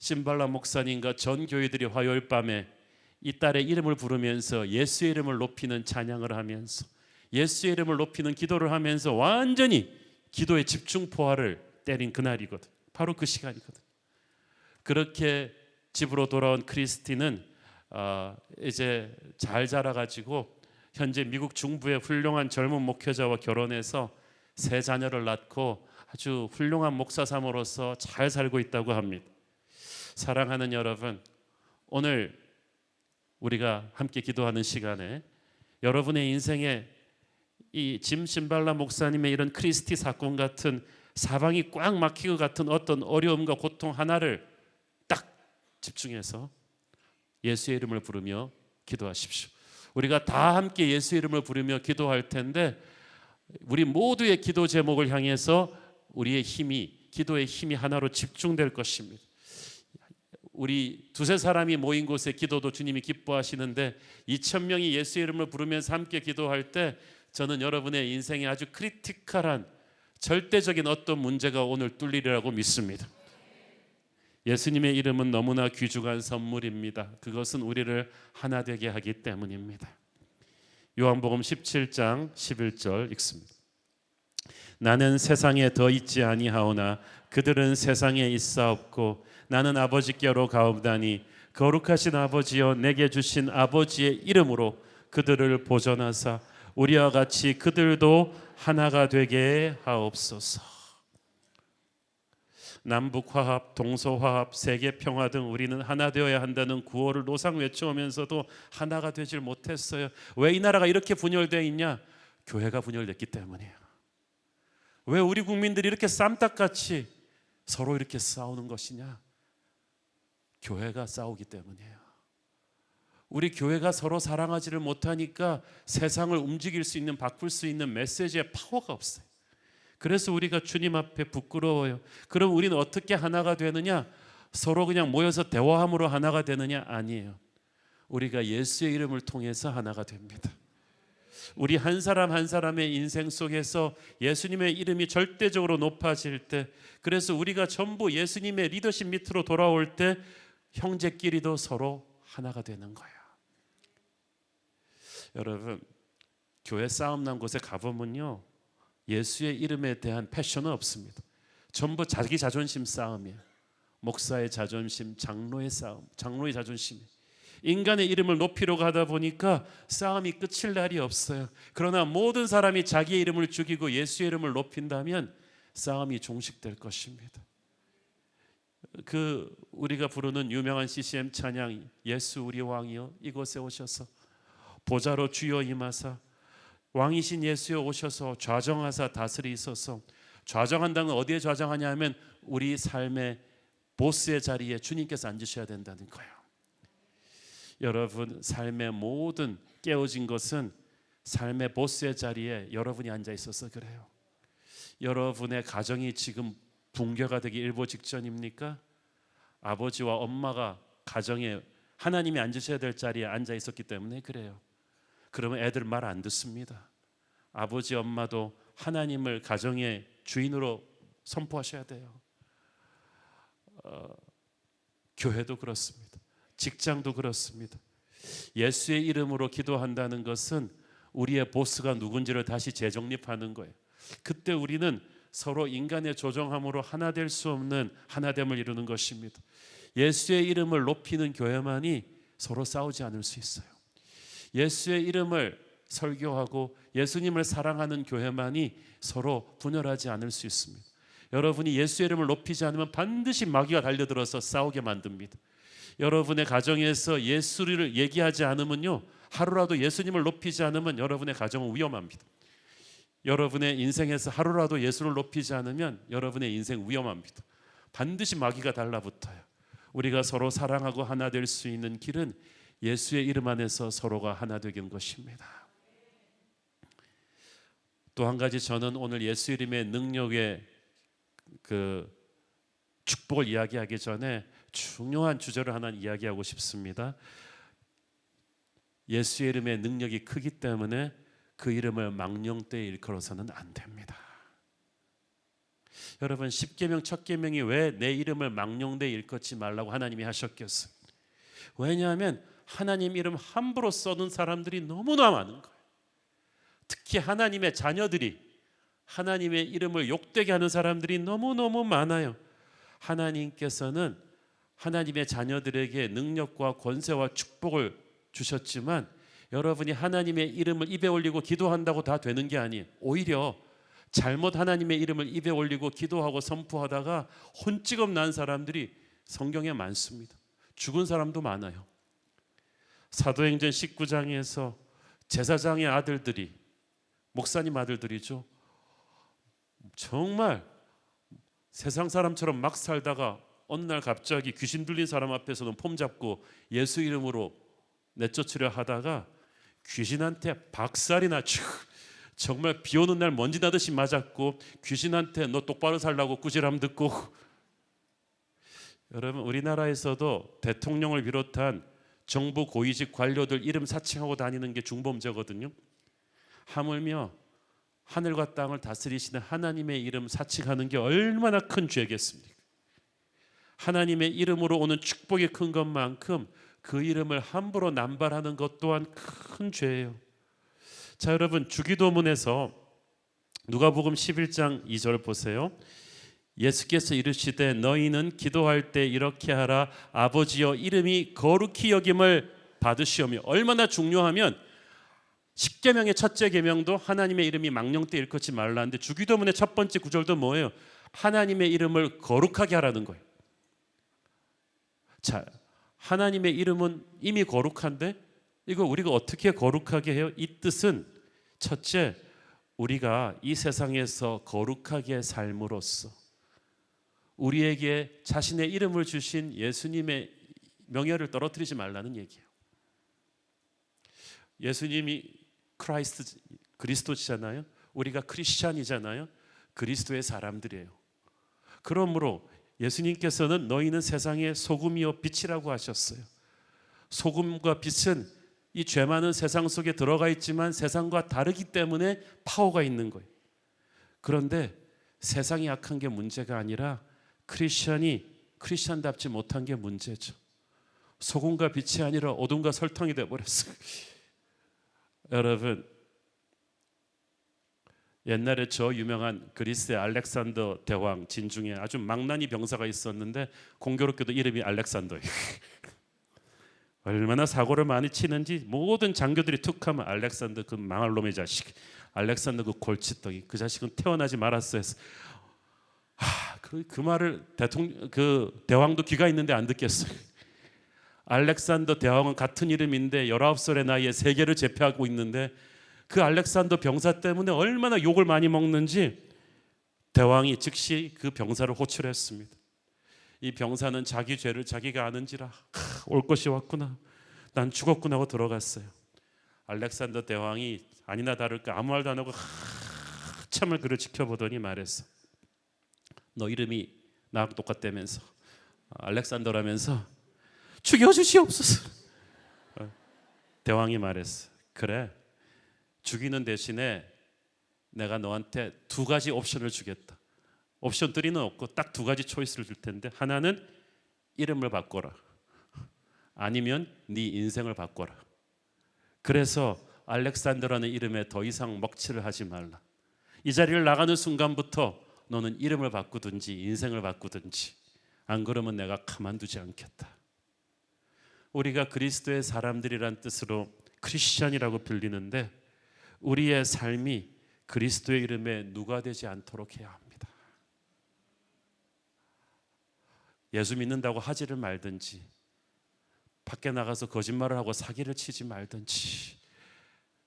심발라 목사님과 전 교회들이 화요일 밤에 이 딸의 이름을 부르면서 예수의 이름을 높이는 찬양을 하면서 예수의 이름을 높이는 기도를 하면서 완전히 기도의 집중포화를 때린 그날이거든. 바로 그 시간이거든. 그렇게 집으로 돌아온 크리스티는 이제 잘 자라가지고 현재 미국 중부의 훌륭한 젊은 목회자와 결혼해서 세 자녀를 낳고 아주 훌륭한 목사삼으로서 잘 살고 있다고 합니다. 사랑하는 여러분, 오늘 우리가 함께 기도하는 시간에 여러분의 인생에 이 짐 심발라 목사님의 이런 크리스티 사건 같은 사방이 꽉 막힌 것 같은 어떤 어려움과 고통 하나를 딱 집중해서 예수의 이름을 부르며 기도하십시오. 우리가 다 함께 예수의 이름을 부르며 기도할 텐데 우리 모두의 기도 제목을 향해서 우리의 힘이, 기도의 힘이 하나로 집중될 것입니다. 우리 두세 사람이 모인 곳에 기도도 주님이 기뻐하시는데 2,000명이 예수의 이름을 부르면서 함께 기도할 때 저는 여러분의 인생에 아주 크리티컬한 절대적인 어떤 문제가 오늘 뚫리리라고 믿습니다. 예수님의 이름은 너무나 귀중한 선물입니다. 그것은 우리를 하나 되게 하기 때문입니다. 요한복음 17장 11절 읽습니다. 나는 세상에 더 있지 아니하오나 그들은 세상에 있사옵고 나는 아버지께로 가옵나니 거룩하신 아버지여 내게 주신 아버지의 이름으로 그들을 보존하사 우리와 같이 그들도 하나가 되게 하옵소서. 남북 화합, 동서 화합, 세계 평화 등 우리는 하나 되어야 한다는 구호를 노상 외쳐오면서도 하나가 되질 못했어요. 왜 이 나라가 이렇게 분열되어 있냐? 교회가 분열됐기 때문이에요. 왜 우리 국민들이 이렇게 쌈딱같이 서로 이렇게 싸우는 것이냐? 교회가 싸우기 때문이에요. 우리 교회가 서로 사랑하지를 못하니까 세상을 움직일 수 있는, 바꿀 수 있는 메시지의 파워가 없어요. 그래서 우리가 주님 앞에 부끄러워요. 그럼 우리는 어떻게 하나가 되느냐? 서로 그냥 모여서 대화함으로 하나가 되느냐? 아니에요. 우리가 예수의 이름을 통해서 하나가 됩니다. 우리 한 사람 한 사람의 인생 속에서 예수님의 이름이 절대적으로 높아질 때, 그래서 우리가 전부 예수님의 리더십 밑으로 돌아올 때 형제끼리도 서로 하나가 되는 거예요. 여러분, 교회 싸움 난 곳에 가보면요, 예수의 이름에 대한 패션은 없습니다. 전부 자기 자존심 싸움이에요. 목사의 자존심, 장로의 싸움, 장로의 자존심. 인간의 이름을 높이려고 하다 보니까 싸움이 끝일 날이 없어요. 그러나 모든 사람이 자기의 이름을 죽이고 예수의 이름을 높인다면 싸움이 종식될 것입니다. 그 우리가 부르는 유명한 CCM 찬양, 예수 우리 왕이여 이곳에 오셔서 보좌로 주여 임하사 왕이신 예수여 오셔서 좌정하사 다스리소서. 좌정한다는 건 어디에 좌정하냐 하면 우리 삶의 보스의 자리에 주님께서 앉으셔야 된다는 거예요. 여러분 삶의 모든 깨어진 것은 삶의 보스의 자리에 여러분이 앉아 있어서 그래요. 여러분의 가정이 지금 붕괴가 되기 일보 직전입니까? 아버지와 엄마가 가정에 하나님이 앉으셔야 될 자리에 앉아 있었기 때문에 그래요. 그러면 애들 말 안 듣습니다. 아버지 엄마도 하나님을 가정의 주인으로 선포하셔야 돼요. 교회도 그렇습니다. 직장도 그렇습니다. 예수의 이름으로 기도한다는 것은 우리의 보스가 누군지를 다시 재정립하는 거예요. 그때 우리는 서로 인간의 조정함으로 하나 될 수 없는 하나됨을 이루는 것입니다. 예수의 이름을 높이는 교회만이 서로 싸우지 않을 수 있어요. 예수의 이름을 설교하고 예수님을 사랑하는 교회만이 서로 분열하지 않을 수 있습니다. 여러분이 예수의 이름을 높이지 않으면 반드시 마귀가 달려들어서 싸우게 만듭니다. 여러분의 가정에서 예수를 얘기하지 않으면요, 하루라도 예수님을 높이지 않으면 여러분의 가정은 위험합니다. 여러분의 인생에서 하루라도 예수를 높이지 않으면 여러분의 인생 위험합니다. 반드시 마귀가 달라붙어요. 우리가 서로 사랑하고 하나 될 수 있는 길은 예수의 이름 안에서 서로가 하나 되는 것입니다. 또 한 가지, 저는 오늘 예수 이름의 능력의 그 축복을 이야기하기 전에 중요한 주제를 하나 이야기하고 싶습니다. 예수의 이름의 능력이 크기 때문에 그 이름을 망령되이 일컬어서는 안 됩니다. 여러분, 십계명 첫 계명이 왜 내 이름을 망령되이 일컫지 말라고 하나님이 하셨겠어요? 왜냐하면 하나님 이름 함부로 써는 사람들이 너무나 많은 거예요. 특히 하나님의 자녀들이 하나님의 이름을 욕되게 하는 사람들이 너무너무 많아요. 하나님께서는 하나님의 자녀들에게 능력과 권세와 축복을 주셨지만 여러분이 하나님의 이름을 입에 올리고 기도한다고 다 되는 게 아니에요. 오히려 잘못 하나님의 이름을 입에 올리고 기도하고 선포하다가 혼찌검 난 사람들이 성경에 많습니다. 죽은 사람도 많아요. 사도행전 19장에서 제사장의 아들들이, 목사님 아들들이죠, 정말 세상 사람처럼 막 살다가 어느 날 갑자기 귀신 들린 사람 앞에서는 폼 잡고 예수 이름으로 내쫓으려 하다가 귀신한테 박살이 나죠. 정말 비 오는 날 먼지 나듯이 맞았고, 귀신한테 너 똑바로 살라고 꾸지람 듣고. 여러분, 우리나라에서도 대통령을 비롯한 정부 고위직 관료들 이름 사칭하고 다니는 게 중범죄거든요. 하물며 하늘과 땅을 다스리시는 하나님의 이름 사칭하는 게 얼마나 큰 죄겠습니까? 하나님의 이름으로 오는 축복이 큰 것만큼 그 이름을 함부로 남발하는 것 또한 큰 죄예요. 자, 여러분, 주기도문에서 누가복음 11장 2절 보세요. 예수께서 이르시되 너희는 기도할 때 이렇게 하라. 아버지여 이름이 거룩히 여김을 받으시오며. 얼마나 중요하면 십계명의 첫째 계명도 하나님의 이름이 망령되이 일컫지 말라는데 주기도문의 첫 번째 구절도 뭐예요? 하나님의 이름을 거룩하게 하라는 거예요. 자, 하나님의 이름은 이미 거룩한데 이거 우리가 어떻게 거룩하게 해요? 이 뜻은 첫째, 우리가 이 세상에서 거룩하게 삶으로써 우리에게 자신의 이름을 주신 예수님의 명예를 떨어뜨리지 말라는 얘기예요. 예수님이 그리스도시잖아요. 우리가 크리스찬이잖아요. 그리스도의 사람들이에요. 그러므로 예수님께서는 너희는 세상의 소금이요 빛이라고 하셨어요. 소금과 빛은 이 죄 많은 세상 속에 들어가 있지만 세상과 다르기 때문에 파워가 있는 거예요. 그런데 세상이 약한 게 문제가 아니라 크리스천이 크리스천답지 못한 게 문제죠. 소금과 빛이 아니라 어둠과 설탕이 되어버렸어요. 여러분, 옛날에 저 유명한 그리스의 알렉산더 대왕 진중에 아주 망나니 병사가 있었는데 공교롭게도 이름이 알렉산더예요. 얼마나 사고를 많이 치는지 모든 장교들이 툭하면 알렉산더 그 망할 놈의 자식, 알렉산더 그 골칫덩이, 그 자식은 태어나지 말았어 해서 그 말을 대왕도 귀가 있는데 안 듣겠어요. 알렉산더 대왕은 같은 이름인데 19살의 나이에 세계를 제패하고 있는데 그 알렉산더 병사 때문에 얼마나 욕을 많이 먹는지 대왕이 즉시 그 병사를 호출했습니다. 이 병사는 자기 죄를 자기가 아는지라 올 것이 왔구나, 난 죽었구나 하고 들어갔어요. 알렉산더 대왕이 아니나 다를까 아무 말도 안 하고 한참을 그를 지켜보더니 말했어. 너 이름이 나하고 똑같다면서, 알렉산더라면서, 죽여주시옵소서. 대왕이 말했어. 그래, 죽이는 대신에 내가 너한테 두 가지 옵션을 주겠다. 옵션 3는 없고 딱 두 가지 초이스를 줄 텐데, 하나는 이름을 바꿔라, 아니면 네 인생을 바꿔라. 그래서 알렉산더라는 이름에 더 이상 먹칠을 하지 말라. 이 자리를 나가는 순간부터 너는 이름을 바꾸든지 인생을 바꾸든지, 안 그러면 내가 가만두지 않겠다. 우리가 그리스도의 사람들이란 뜻으로 크리스천이라고 불리는데, 우리의 삶이 그리스도의 이름에 누가 되지 않도록 해야 합니다. 예수 믿는다고 하지를 말든지, 밖에 나가서 거짓말을 하고 사기를 치지 말든지.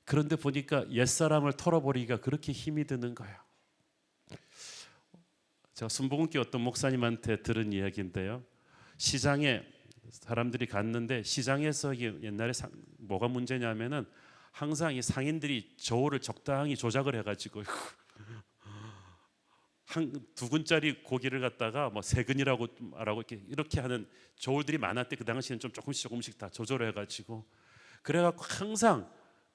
그런데 보니까 옛사람을 털어버리기가 그렇게 힘이 드는 거예요. 제가 순복음교회 어떤 목사님한테 들은 이야기인데요, 시장에 사람들이 갔는데, 시장에서 옛날에 뭐가 문제냐면은 항상 이 상인들이 저울을 적당히 조작을 해가지고 한 2근짜리 고기를 갖다가 뭐 3근이라고 말하고 이렇게 하는 저울들이 많았대. 그 당시에는 좀 조금씩 다 조절을 해가지고, 그래갖고 항상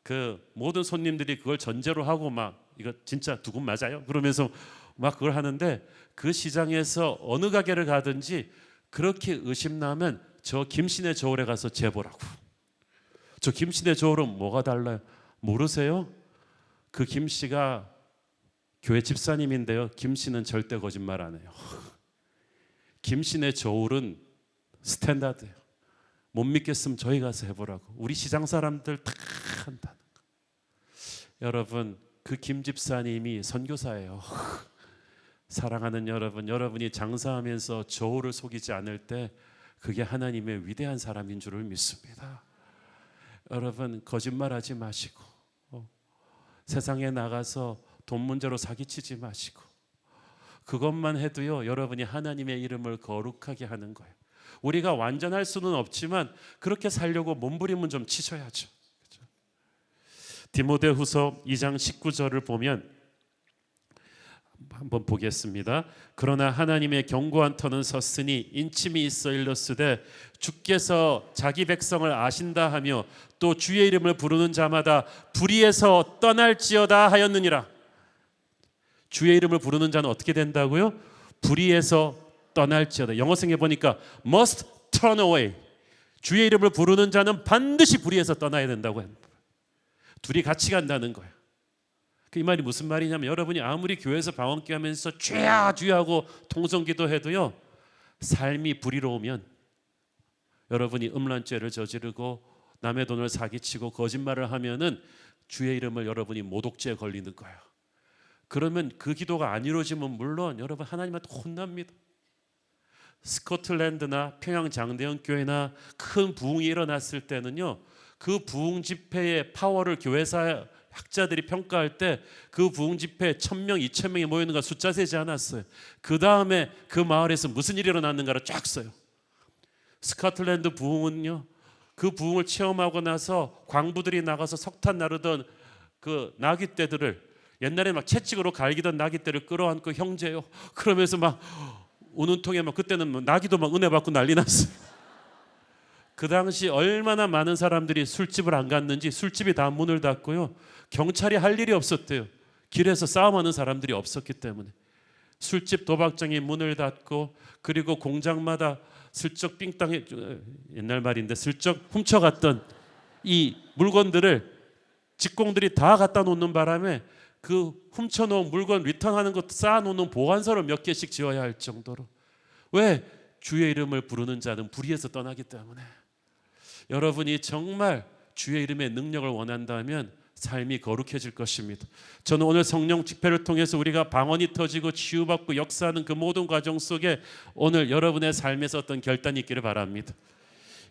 그 모든 손님들이 그걸 전제로 하고 막 이거 진짜 2근 맞아요? 그러면서 막 그걸 하는데, 그 시장에서 어느 가게를 가든지 그렇게 의심나면 저 김씨네 저울에 가서 재보라고. 저 김씨네 저울은 뭐가 달라요? 모르세요? 그 김씨가 교회 집사님인데요, 김씨는 절대 거짓말 안 해요. 김씨네 저울은 스탠다드예요. 못 믿겠으면 저희 가서 해보라고. 우리 시장 사람들 다 한다는 거. 여러분, 그 김 집사님이 선교사예요. 사랑하는 여러분, 여러분이 장사하면서 저울을 속이지 않을 때 그게 하나님의 위대한 사람인 줄을 믿습니다. 여러분, 거짓말하지 마시고, 세상에 나가서 돈 문제로 사기치지 마시고, 그것만 해도요, 여러분이 하나님의 이름을 거룩하게 하는 거예요. 우리가 완전할 수는 없지만 그렇게 살려고 몸부림은 좀 치셔야죠. 그렇죠? 디모데후서 2장 19절을 보면, 한번 보겠습니다. 그러나 하나님의 견고한 터는 섰으니 인침이 있어 일렀으되, 주께서 자기 백성을 아신다 하며 또 주의 이름을 부르는 자마다 불의에서 떠날지어다 하였느니라. 주의 이름을 부르는 자는 어떻게 된다고요? 불의에서 떠날지어다. 영어성에 보니까 must turn away. 주의 이름을 부르는 자는 반드시 불의에서 떠나야 된다고 합니다. 둘이 같이 간다는 거예요. 이 말이 무슨 말이냐면, 여러분이 아무리 교회에서 방언기 하면서 죄야 주야하고 통성기도 해도요, 삶이 불의로우면, 여러분이 음란죄를 저지르고 남의 돈을 사기치고 거짓말을 하면은 주의 이름을 여러분이 모독죄에 걸리는 거예요. 그러면 그 기도가 안 이루어지면 물론 여러분 하나님한테 혼납니다. 스코틀랜드나 평양 장대현 교회나 큰 부흥이 일어났을 때는요, 그 부흥 집회의 파워를 교회사 학자들이 평가할 때 그 부흥 집회에 1000명, 2000명이 모이는 거 숫자 세지 않았어요. 그 다음에 그 마을에서 무슨 일이 일어났는가를 쫙 써요. 스코틀랜드 부흥은요, 그 부흥을 체험하고 나서 광부들이 나가서 석탄 나르던 그 나귀떼들을, 옛날에 막 채찍으로 갈기던 나귀떼를 끌어안고 형제요 그러면서 막 우는 통에 막, 그때는 뭐 나귀도 막 은혜 받고 난리 났어요. 그 당시 얼마나 많은 사람들이 술집을 안 갔는지 술집이 다 문을 닫고요, 경찰이 할 일이 없었대요. 길에서 싸움하는 사람들이 없었기 때문에. 술집 도박장이 문을 닫고, 그리고 공장마다 슬쩍 삥땅에, 옛날 말인데 슬쩍 훔쳐갔던 이 물건들을 직공들이 다 갖다 놓는 바람에 그 훔쳐놓은 물건 리턴하는 것 쌓아놓는 보관소를 몇 개씩 지어야 할 정도로. 왜? 주의 이름을 부르는 자는 불의에서 떠나기 때문에. 여러분이 정말 주의 이름의 능력을 원한다면 삶이 거룩해질 것입니다. 저는 오늘 성령 집회를 통해서 우리가 방언이 터지고 치유받고 역사하는 그 모든 과정 속에 오늘 여러분의 삶에서 어떤 결단이 있기를 바랍니다.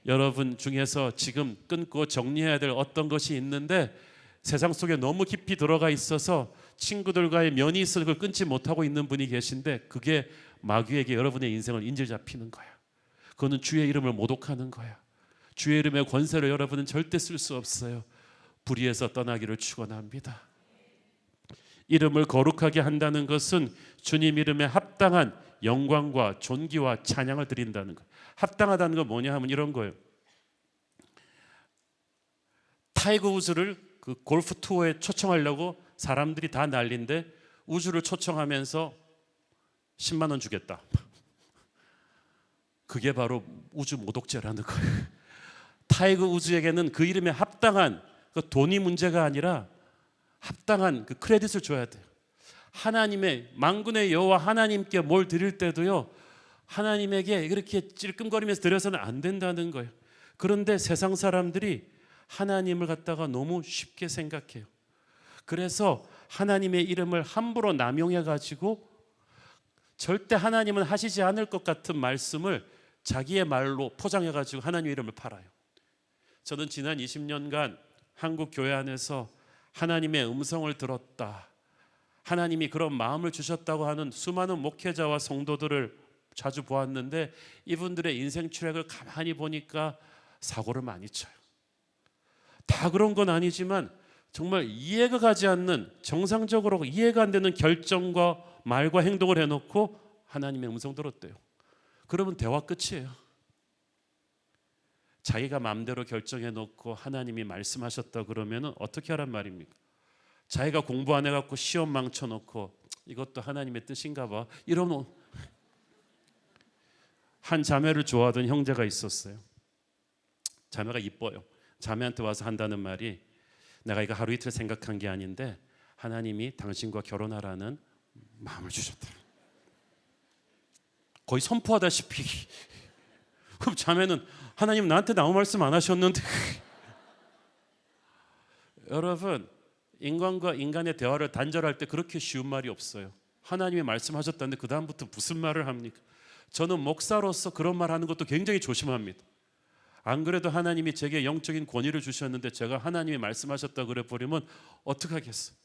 여러분 중에서 지금 끊고 정리해야 될 어떤 것이 있는데 세상 속에 너무 깊이 들어가 있어서 친구들과의 면이 있어 그걸 끊지 못하고 있는 분이 계신데 그게 마귀에게 여러분의 인생을 인질 잡히는 거야. 그거는 주의 이름을 모독하는 거야. 주의 이름의 권세를 여러분은 절대 쓸 수 없어요. 불의에서 떠나기를 축원합니다. 이름을 거룩하게 한다는 것은 주님 이름에 합당한 영광과 존귀와 찬양을 드린다는 거예요. 합당하다는 건 뭐냐 하면 이런 거예요. 타이거 우즈를 그 골프 투어에 초청하려고 사람들이 다 난리인데 우즈를 초청하면서 10만 원 주겠다. 그게 바로 우주 모독죄라는 거예요. 타이거 우즈에게는 그 이름에 합당한 그 돈이 문제가 아니라 합당한 그 크레딧을 줘야 돼요. 하나님의 만군의 여호와 하나님께 뭘 드릴 때도요, 하나님에게 이렇게 찔끔거리면서 드려서는 안 된다는 거예요. 그런데 세상 사람들이 하나님을 갖다가 너무 쉽게 생각해요. 그래서 하나님의 이름을 함부로 남용해 가지고 절대 하나님은 하시지 않을 것 같은 말씀을 자기의 말로 포장해 가지고 하나님의 이름을 팔아요. 저는 지난 20년간 한국 교회 안에서 하나님의 음성을 들었다, 하나님이 그런 마음을 주셨다고 하는 수많은 목회자와 성도들을 자주 보았는데 이분들의 인생 추락을 가만히 보니까 사고를 많이 쳐요. 다 그런 건 아니지만 정말 이해가 가지 않는, 정상적으로 이해가 안 되는 결정과 말과 행동을 해놓고 하나님의 음성 들었대요. 그러면 대화 끝이에요. 자기가 마음대로 결정해놓고 하나님이 말씀하셨다 그러면 어떻게 하란 말입니까? 자기가 공부 안 해갖고 시험 망쳐놓고 이것도 하나님의 뜻인가 봐 이러면. 한 자매를 좋아하던 형제가 있었어요. 자매가 이뻐요. 자매한테 와서 한다는 말이, 내가 이거 하루 이틀 생각한 게 아닌데 하나님이 당신과 결혼하라는 마음을 주셨다. 거의 선포하다시피. 그럼 자매는, 하나님 나한테 아무 말씀 안 하셨는데. 여러분, 인간과 인간의 대화를 단절할 때 그렇게 쉬운 말이 없어요. 하나님이 말씀하셨다는데 그 다음부터 무슨 말을 합니까? 저는 목사로서 그런 말 하는 것도 굉장히 조심합니다. 안 그래도 하나님이 제게 영적인 권위를 주셨는데 제가 하나님이 말씀하셨다 그래 버리면 어떡하겠어요?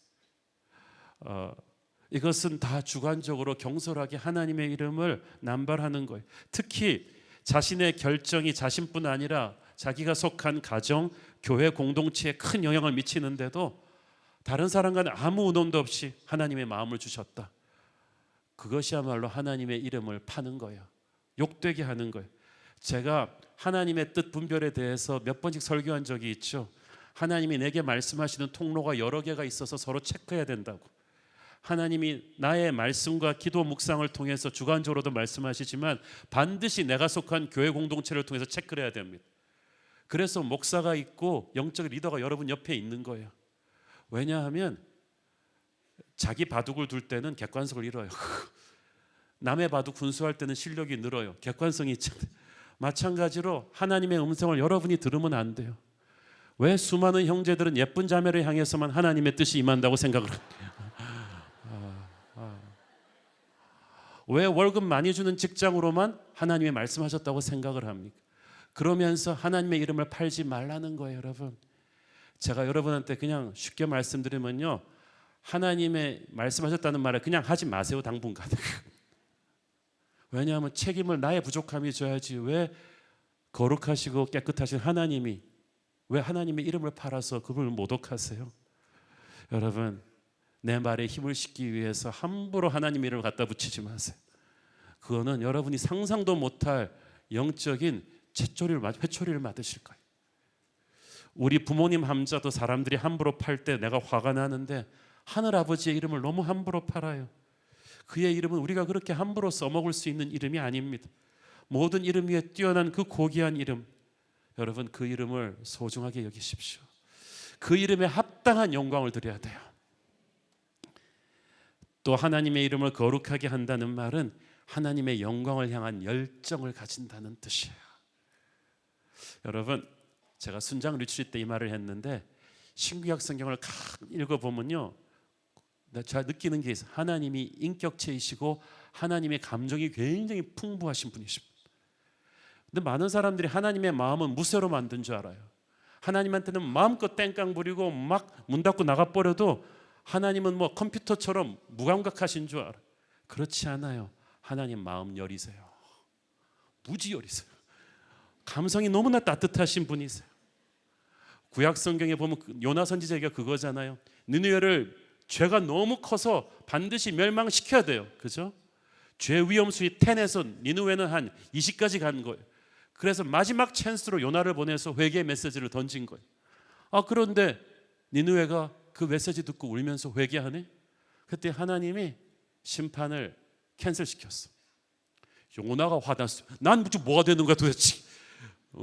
이것은 다 주관적으로 경솔하게 하나님의 이름을 남발하는 거예요. 특히 자신의 결정이 자신뿐 아니라 자기가 속한 가정, 교회 공동체에 큰 영향을 미치는데도 다른 사람과는 아무 의논도 없이 하나님의 마음을 주셨다. 그것이야말로 하나님의 이름을 파는 거예요. 욕되게 하는 거예요. 제가 하나님의 뜻 분별에 대해서 몇 번씩 설교한 적이 있죠. 하나님이 내게 말씀하시는 통로가 여러 개가 있어서 서로 체크해야 된다고. 하나님이 나의 말씀과 기도 묵상을 통해서 주관적으로도 말씀하시지만 반드시 내가 속한 교회 공동체를 통해서 체크를 해야 됩니다. 그래서 목사가 있고 영적 리더가 여러분 옆에 있는 거예요. 왜냐하면 자기 바둑을 둘 때는 객관성을 잃어요. 남의 바둑 군수할 때는 실력이 늘어요. 객관성이 있잖아요. 마찬가지로 하나님의 음성을 여러분이 들으면 안 돼요. 왜 수많은 형제들은 예쁜 자매를 향해서만 하나님의 뜻이 임한다고 생각을 해요? 왜 월급 많이 주는 직장으로만 하나님이 말씀하셨다고 생각을 합니까? 그러면서 하나님의 이름을 팔지 말라는 거예요, 여러분. 제가 여러분한테 그냥 쉽게 말씀드리면요, 하나님의 말씀하셨다는 말을 그냥 하지 마세요, 당분간. 왜냐하면 책임을 나의 부족함이 져야지. 왜 거룩하시고 깨끗하신 하나님이 왜 하나님의 이름을 팔아서 그분을 모독하세요? 여러분, 내 말에 힘을 싣기 위해서 함부로 하나님의 이름을 갖다 붙이지 마세요. 그거는 여러분이 상상도 못할 영적인 회초리를 맞으실 거예요. 우리 부모님 함자도 사람들이 함부로 팔 때 내가 화가 나는데 하늘아버지의 이름을 너무 함부로 팔아요. 그의 이름은 우리가 그렇게 함부로 써먹을 수 있는 이름이 아닙니다. 모든 이름 위에 뛰어난 그 고귀한 이름, 여러분 그 이름을 소중하게 여기십시오. 그 이름에 합당한 영광을 드려야 돼요. 또 하나님의 이름을 거룩하게 한다는 말은 하나님의 영광을 향한 열정을 가진다는 뜻이에요. 여러분, 제가 순장 리트리트 때 이 말을 했는데 신구약 성경을 읽어보면요, 제가 느끼는 게 있어요. 하나님이 인격체이시고 하나님의 감정이 굉장히 풍부하신 분이십니다. 근데 많은 사람들이 하나님의 마음은 무쇠로 만든 줄 알아요. 하나님한테는 마음껏 땡깡 부리고 막 문 닫고 나가버려도 하나님은 뭐 컴퓨터처럼 무감각하신 줄 알아. 그렇지 않아요. 하나님 마음 여리세요. 무지 여리세요. 감성이 너무나 따뜻하신 분이세요. 구약 성경에 보면 요나 선지자가 그거잖아요. 니느웨를 죄가 너무 커서 반드시 멸망시켜야 돼요. 그죠? 죄 위험수위 10에서 니느웨는 한 20까지 간 거예요. 그래서 마지막 찬스로 요나를 보내서 회개 메시지를 던진 거예요. 그런데 니느웨가 그 메시지 듣고 울면서 회개하네. 그때 하나님이 심판을 캔슬시켰어. 요나가 화났어요. 난 뭐가 되는 거야 도대체.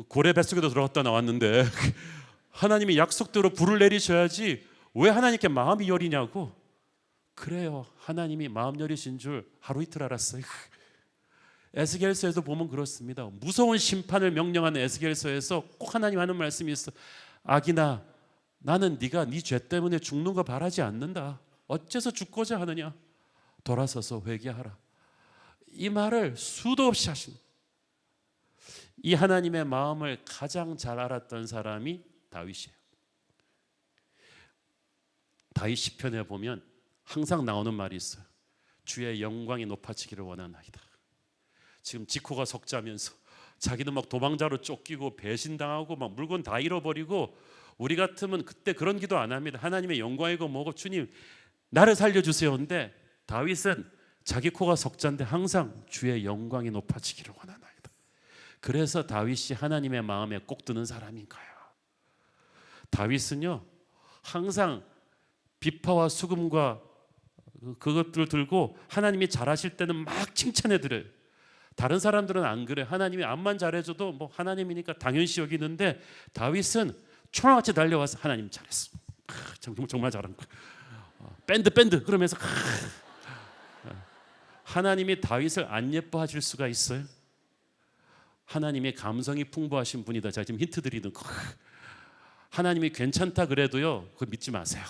고래 뱃속에도 들어갔다 나왔는데 하나님이 약속대로 불을 내리셔야지 왜 하나님께 마음이 여리냐고. 그래요. 하나님이 마음 여리신 줄 하루 이틀 알았어요. 에스겔서에도 보면 그렇습니다. 무서운 심판을 명령하는 에스겔서에서 꼭 하나님 하는 말씀이 있어. 악인아, 나는 네가 네 죄 때문에 죽는 거 바라지 않는다. 어째서 죽고자 하느냐? 돌아서서 회개하라. 이 말을 수도 없이 하신. 이 하나님의 마음을 가장 잘 알았던 사람이 다윗이에요. 다윗 시편에 보면 항상 나오는 말이 있어요. 주의 영광이 높아지기를 원하나이다. 지금 지코가 석자면서 자기는 막 도망자로 쫓기고 배신당하고 막 물건 다 잃어버리고, 우리 같으면 그때 그런 기도 안 합니다. 하나님의 영광이고 뭐고 주님 나를 살려주세요. 근데 다윗은 자기 코가 석자인데 항상 주의 영광이 높아지기를 원하나이다. 그래서 다윗이 하나님의 마음에 꼭 드는 사람인가요? 다윗은요 항상 비파와 수금과 그것들을 들고 하나님이 잘하실 때는 막 칭찬해 드려요. 다른 사람들은 안 그래. 하나님이 암만 잘해줘도 뭐 하나님이니까 당연시 여기는데 다윗은 초랑같이 달려와서 하나님 잘했어. 정말 잘한 거. 밴드 그러면서 하나님이 다윗을 안 예뻐하실 수가 있어요? 하나님이 감성이 풍부하신 분이다. 제가 지금 힌트 드리는 거. 하나님이 괜찮다 그래도요 그거 믿지 마세요.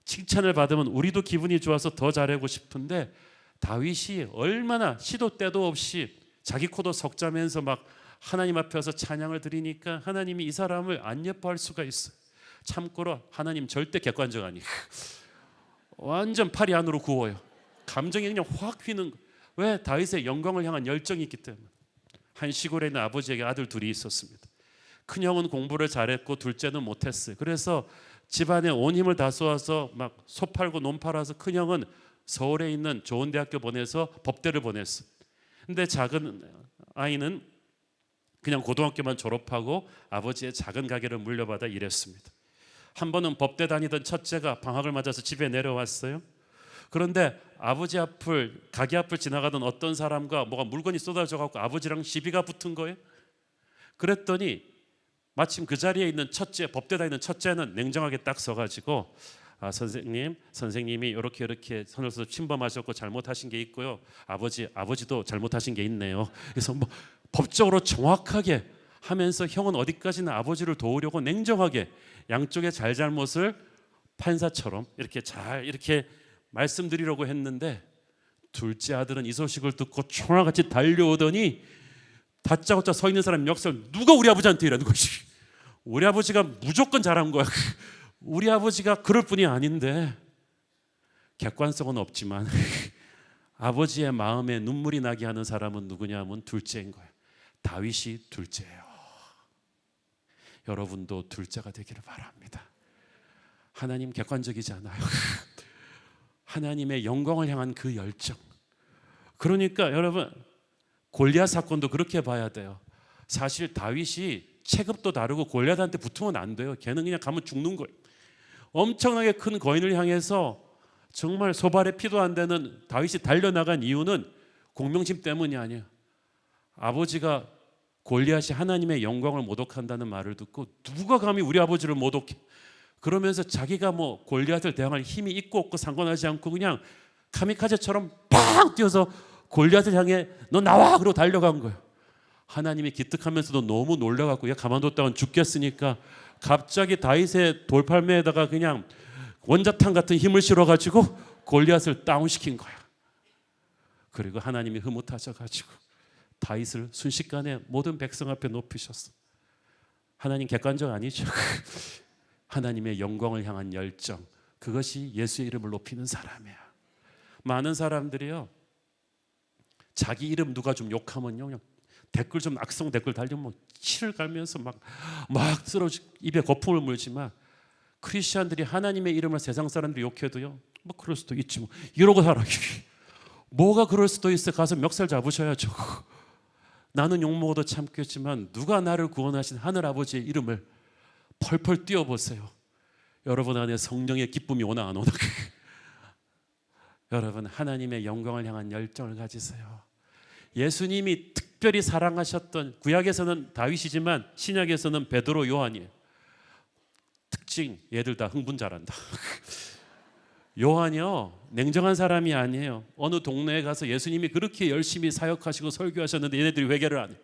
칭찬을 받으면 우리도 기분이 좋아서 더 잘하고 싶은데, 다윗이 얼마나 시도 때도 없이 자기 코도 석자면서 막 하나님 앞에 와서 찬양을 드리니까 하나님이 이 사람을 안 예뻐할 수가 있어요. 참고로 하나님 절대 객관적 아니에요. 완전 팔이 안으로 구워요. 감정이 그냥 확 휘는. 왜? 다윗의 영광을 향한 열정이 있기 때문에. 한 시골에 있는 아버지에게 아들 둘이 있었습니다. 큰형은 공부를 잘했고 둘째는 못했어요. 그래서 집안에 온 힘을 다 쏘아서 막 소 팔고 논 팔아서 큰형은 서울에 있는 좋은 대학교 보내서 법대를 보냈어요. 근데 작은 아이는 그냥 고등학교만 졸업하고 아버지의 작은 가게를 물려받아 일했습니다. 한 번은 법대 다니던 첫째가 방학을 맞아서 집에 내려왔어요. 그런데 아버지 앞을, 가게 앞을 지나가던 어떤 사람과 뭐가 물건이 쏟아져 갖고 아버지랑 시비가 붙은 거예요. 그랬더니 마침 그 자리에 있는 첫째, 법대 다니는 첫째는 냉정하게 딱 서가지고 선생님이 이렇게 선을 써서 침범하셨고 잘못하신 게 있고요. 아버지도 잘못하신 게 있네요. 그래서 뭐 법적으로 정확하게 하면서 형은 어디까지나 아버지를 도우려고 냉정하게 양쪽의 잘잘못을 판사처럼 이렇게 말씀드리려고 했는데, 둘째 아들은 이 소식을 듣고 총알같이 달려오더니 다짜고짜 서 있는 사람 역설, 누가 우리 아버지한테 이러는 것이. 우리 아버지가 무조건 잘한 거야. 우리 아버지가 그럴 뿐이 아닌데. 객관성은 없지만 아버지의 마음에 눈물이 나게 하는 사람은 누구냐 하면 둘째인 거예요. 다윗이 둘째예요. 여러분도 둘째가 되기를 바랍니다. 하나님 객관적이지 않아요. 하나님의 영광을 향한 그 열정. 그러니까 여러분 골리앗 사건도 그렇게 봐야 돼요. 사실 다윗이 체급도 다르고 골리앗한테 붙으면 안 돼요. 걔는 그냥 가면 죽는 거예요. 엄청나게 큰 거인을 향해서 정말 소발의 피도 안 되는 다윗이 달려나간 이유는 공명심 때문이 아니에요. 아버지가 골리앗이 하나님의 영광을 모독한다는 말을 듣고 누가 감히 우리 아버지를 모독해. 그러면서 자기가 뭐 골리앗을 대항할 힘이 있고 없고 상관하지 않고 그냥 카미카제처럼 팍 뛰어서 골리앗을 향해 너 나와! 그러고 달려간 거예요. 하나님이 기특하면서도 너무 놀라갖고 얘 가만뒀다간 죽겠으니까 갑자기 다윗의 돌팔매에다가 그냥 원자탄 같은 힘을 실어가지고 골리앗을 다운시킨 거야. 그리고 하나님이 흐뭇하셔가지고 다윗을 순식간에 모든 백성 앞에 높이셨어. 하나님 객관적 아니죠. 하나님의 영광을 향한 열정, 그것이 예수의 이름을 높이는 사람이야. 많은 사람들이요, 자기 이름 누가 좀 욕하면요, 그냥 댓글 좀 악성 댓글 달리면 치를 갈면서 막 쓰러지 입에 거품을 물지만, 크리스천들이 하나님의 이름을 세상 사람들이 욕해도요, 뭐 그럴 수도 있지 뭐 이러고 살아. 뭐가 그럴 수도 있어. 가서 멱살 잡으셔야죠. 나는 욕먹어도 참겠지만 누가 나를 구원하신 하늘 아버지의 이름을 펄펄 뛰어보세요. 여러분 안에 성령의 기쁨이 오나 안 오나. 여러분, 하나님의 영광을 향한 열정을 가지세요. 예수님이 특별히 사랑하셨던, 구약에서는 다윗이지만 신약에서는 베드로, 요한이에요. 특징, 얘들 다 흥분 잘한다. 요한이요, 냉정한 사람이 아니에요. 어느 동네에 가서 예수님이 그렇게 열심히 사역하시고 설교하셨는데 얘네들이 회개를 안 해요.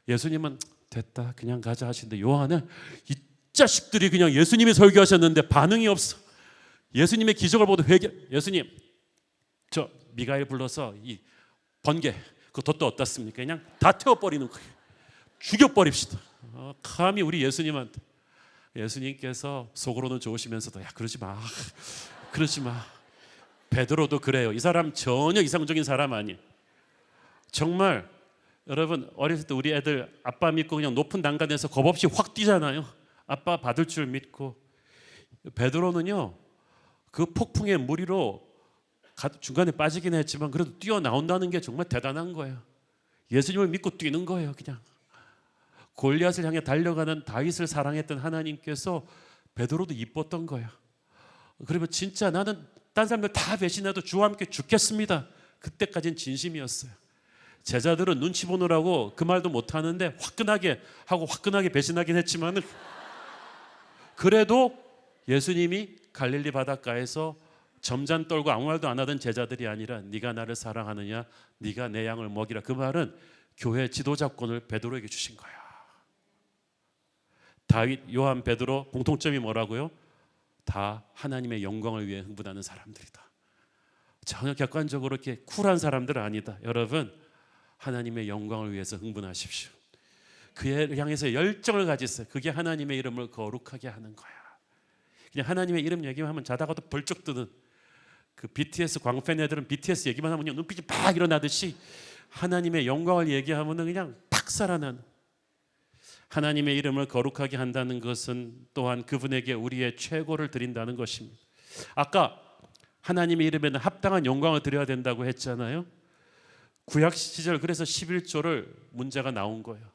예수님은 됐다 그냥 가자 하시는데, 요한은 이 자식들이 그냥 예수님이 설교하셨는데 반응이 없어. 예수님의 기적을 보도 회개. 예수님, 저 미가엘 불러서 이 번개 그 돛도 어떻습니까? 그냥 다 태워버리는 거예요. 죽여버립시다. 감히 우리 예수님한테. 예수님께서 속으로는 좋으시면서도 야 그러지 마, 그러지 마. 베드로도 그래요. 이 사람 전혀 이상적인 사람 아니에요. 정말 여러분, 어렸을 때 우리 애들 아빠 믿고 그냥 높은 난간에서 겁 없이 확 뛰잖아요. 아빠 받을 줄 믿고. 베드로는요, 그 폭풍의 무리로 중간에 빠지긴 했지만 그래도 뛰어나온다는 게 정말 대단한 거예요. 예수님을 믿고 뛰는 거예요. 그냥 골리앗을 향해 달려가는 다윗을 사랑했던 하나님께서 베드로도 이뻤던 거예요. 그러면 진짜 나는 딴 사람들 다 배신해도 주와 함께 죽겠습니다. 그때까지는 진심이었어요. 제자들은 눈치 보느라고 그 말도 못하는데 화끈하게 하고 화끈하게 배신하긴 했지만 그래도 예수님이 갈릴리 바닷가에서 점잔 떨고 아무 말도 안 하던 제자들이 아니라 네가 나를 사랑하느냐, 네가 내 양을 먹이라, 그 말은 교회 지도자권을 베드로에게 주신 거야. 다윗, 요한, 베드로 공통점이 뭐라고요? 다 하나님의 영광을 위해 흥분하는 사람들이다. 전혀 객관적으로 이렇게 쿨한 사람들은 아니다. 여러분, 하나님의 영광을 위해서 흥분하십시오. 그에 향해서 열정을 가지세요. 그게 하나님의 이름을 거룩하게 하는 거야. 그냥 하나님의 이름 얘기하면 자다가도 벌쩍 뜨는 그 BTS 광팬 애들은 BTS 얘기만 하면 눈빛이 팍 일어나듯이 하나님의 영광을 얘기하면 그냥 팍 살아나는. 하나님의 이름을 거룩하게 한다는 것은 또한 그분에게 우리의 최고를 드린다는 것입니다. 아까 하나님의 이름에는 합당한 영광을 드려야 된다고 했잖아요. 구약 시절 그래서 11조를 문제가 나온 거예요.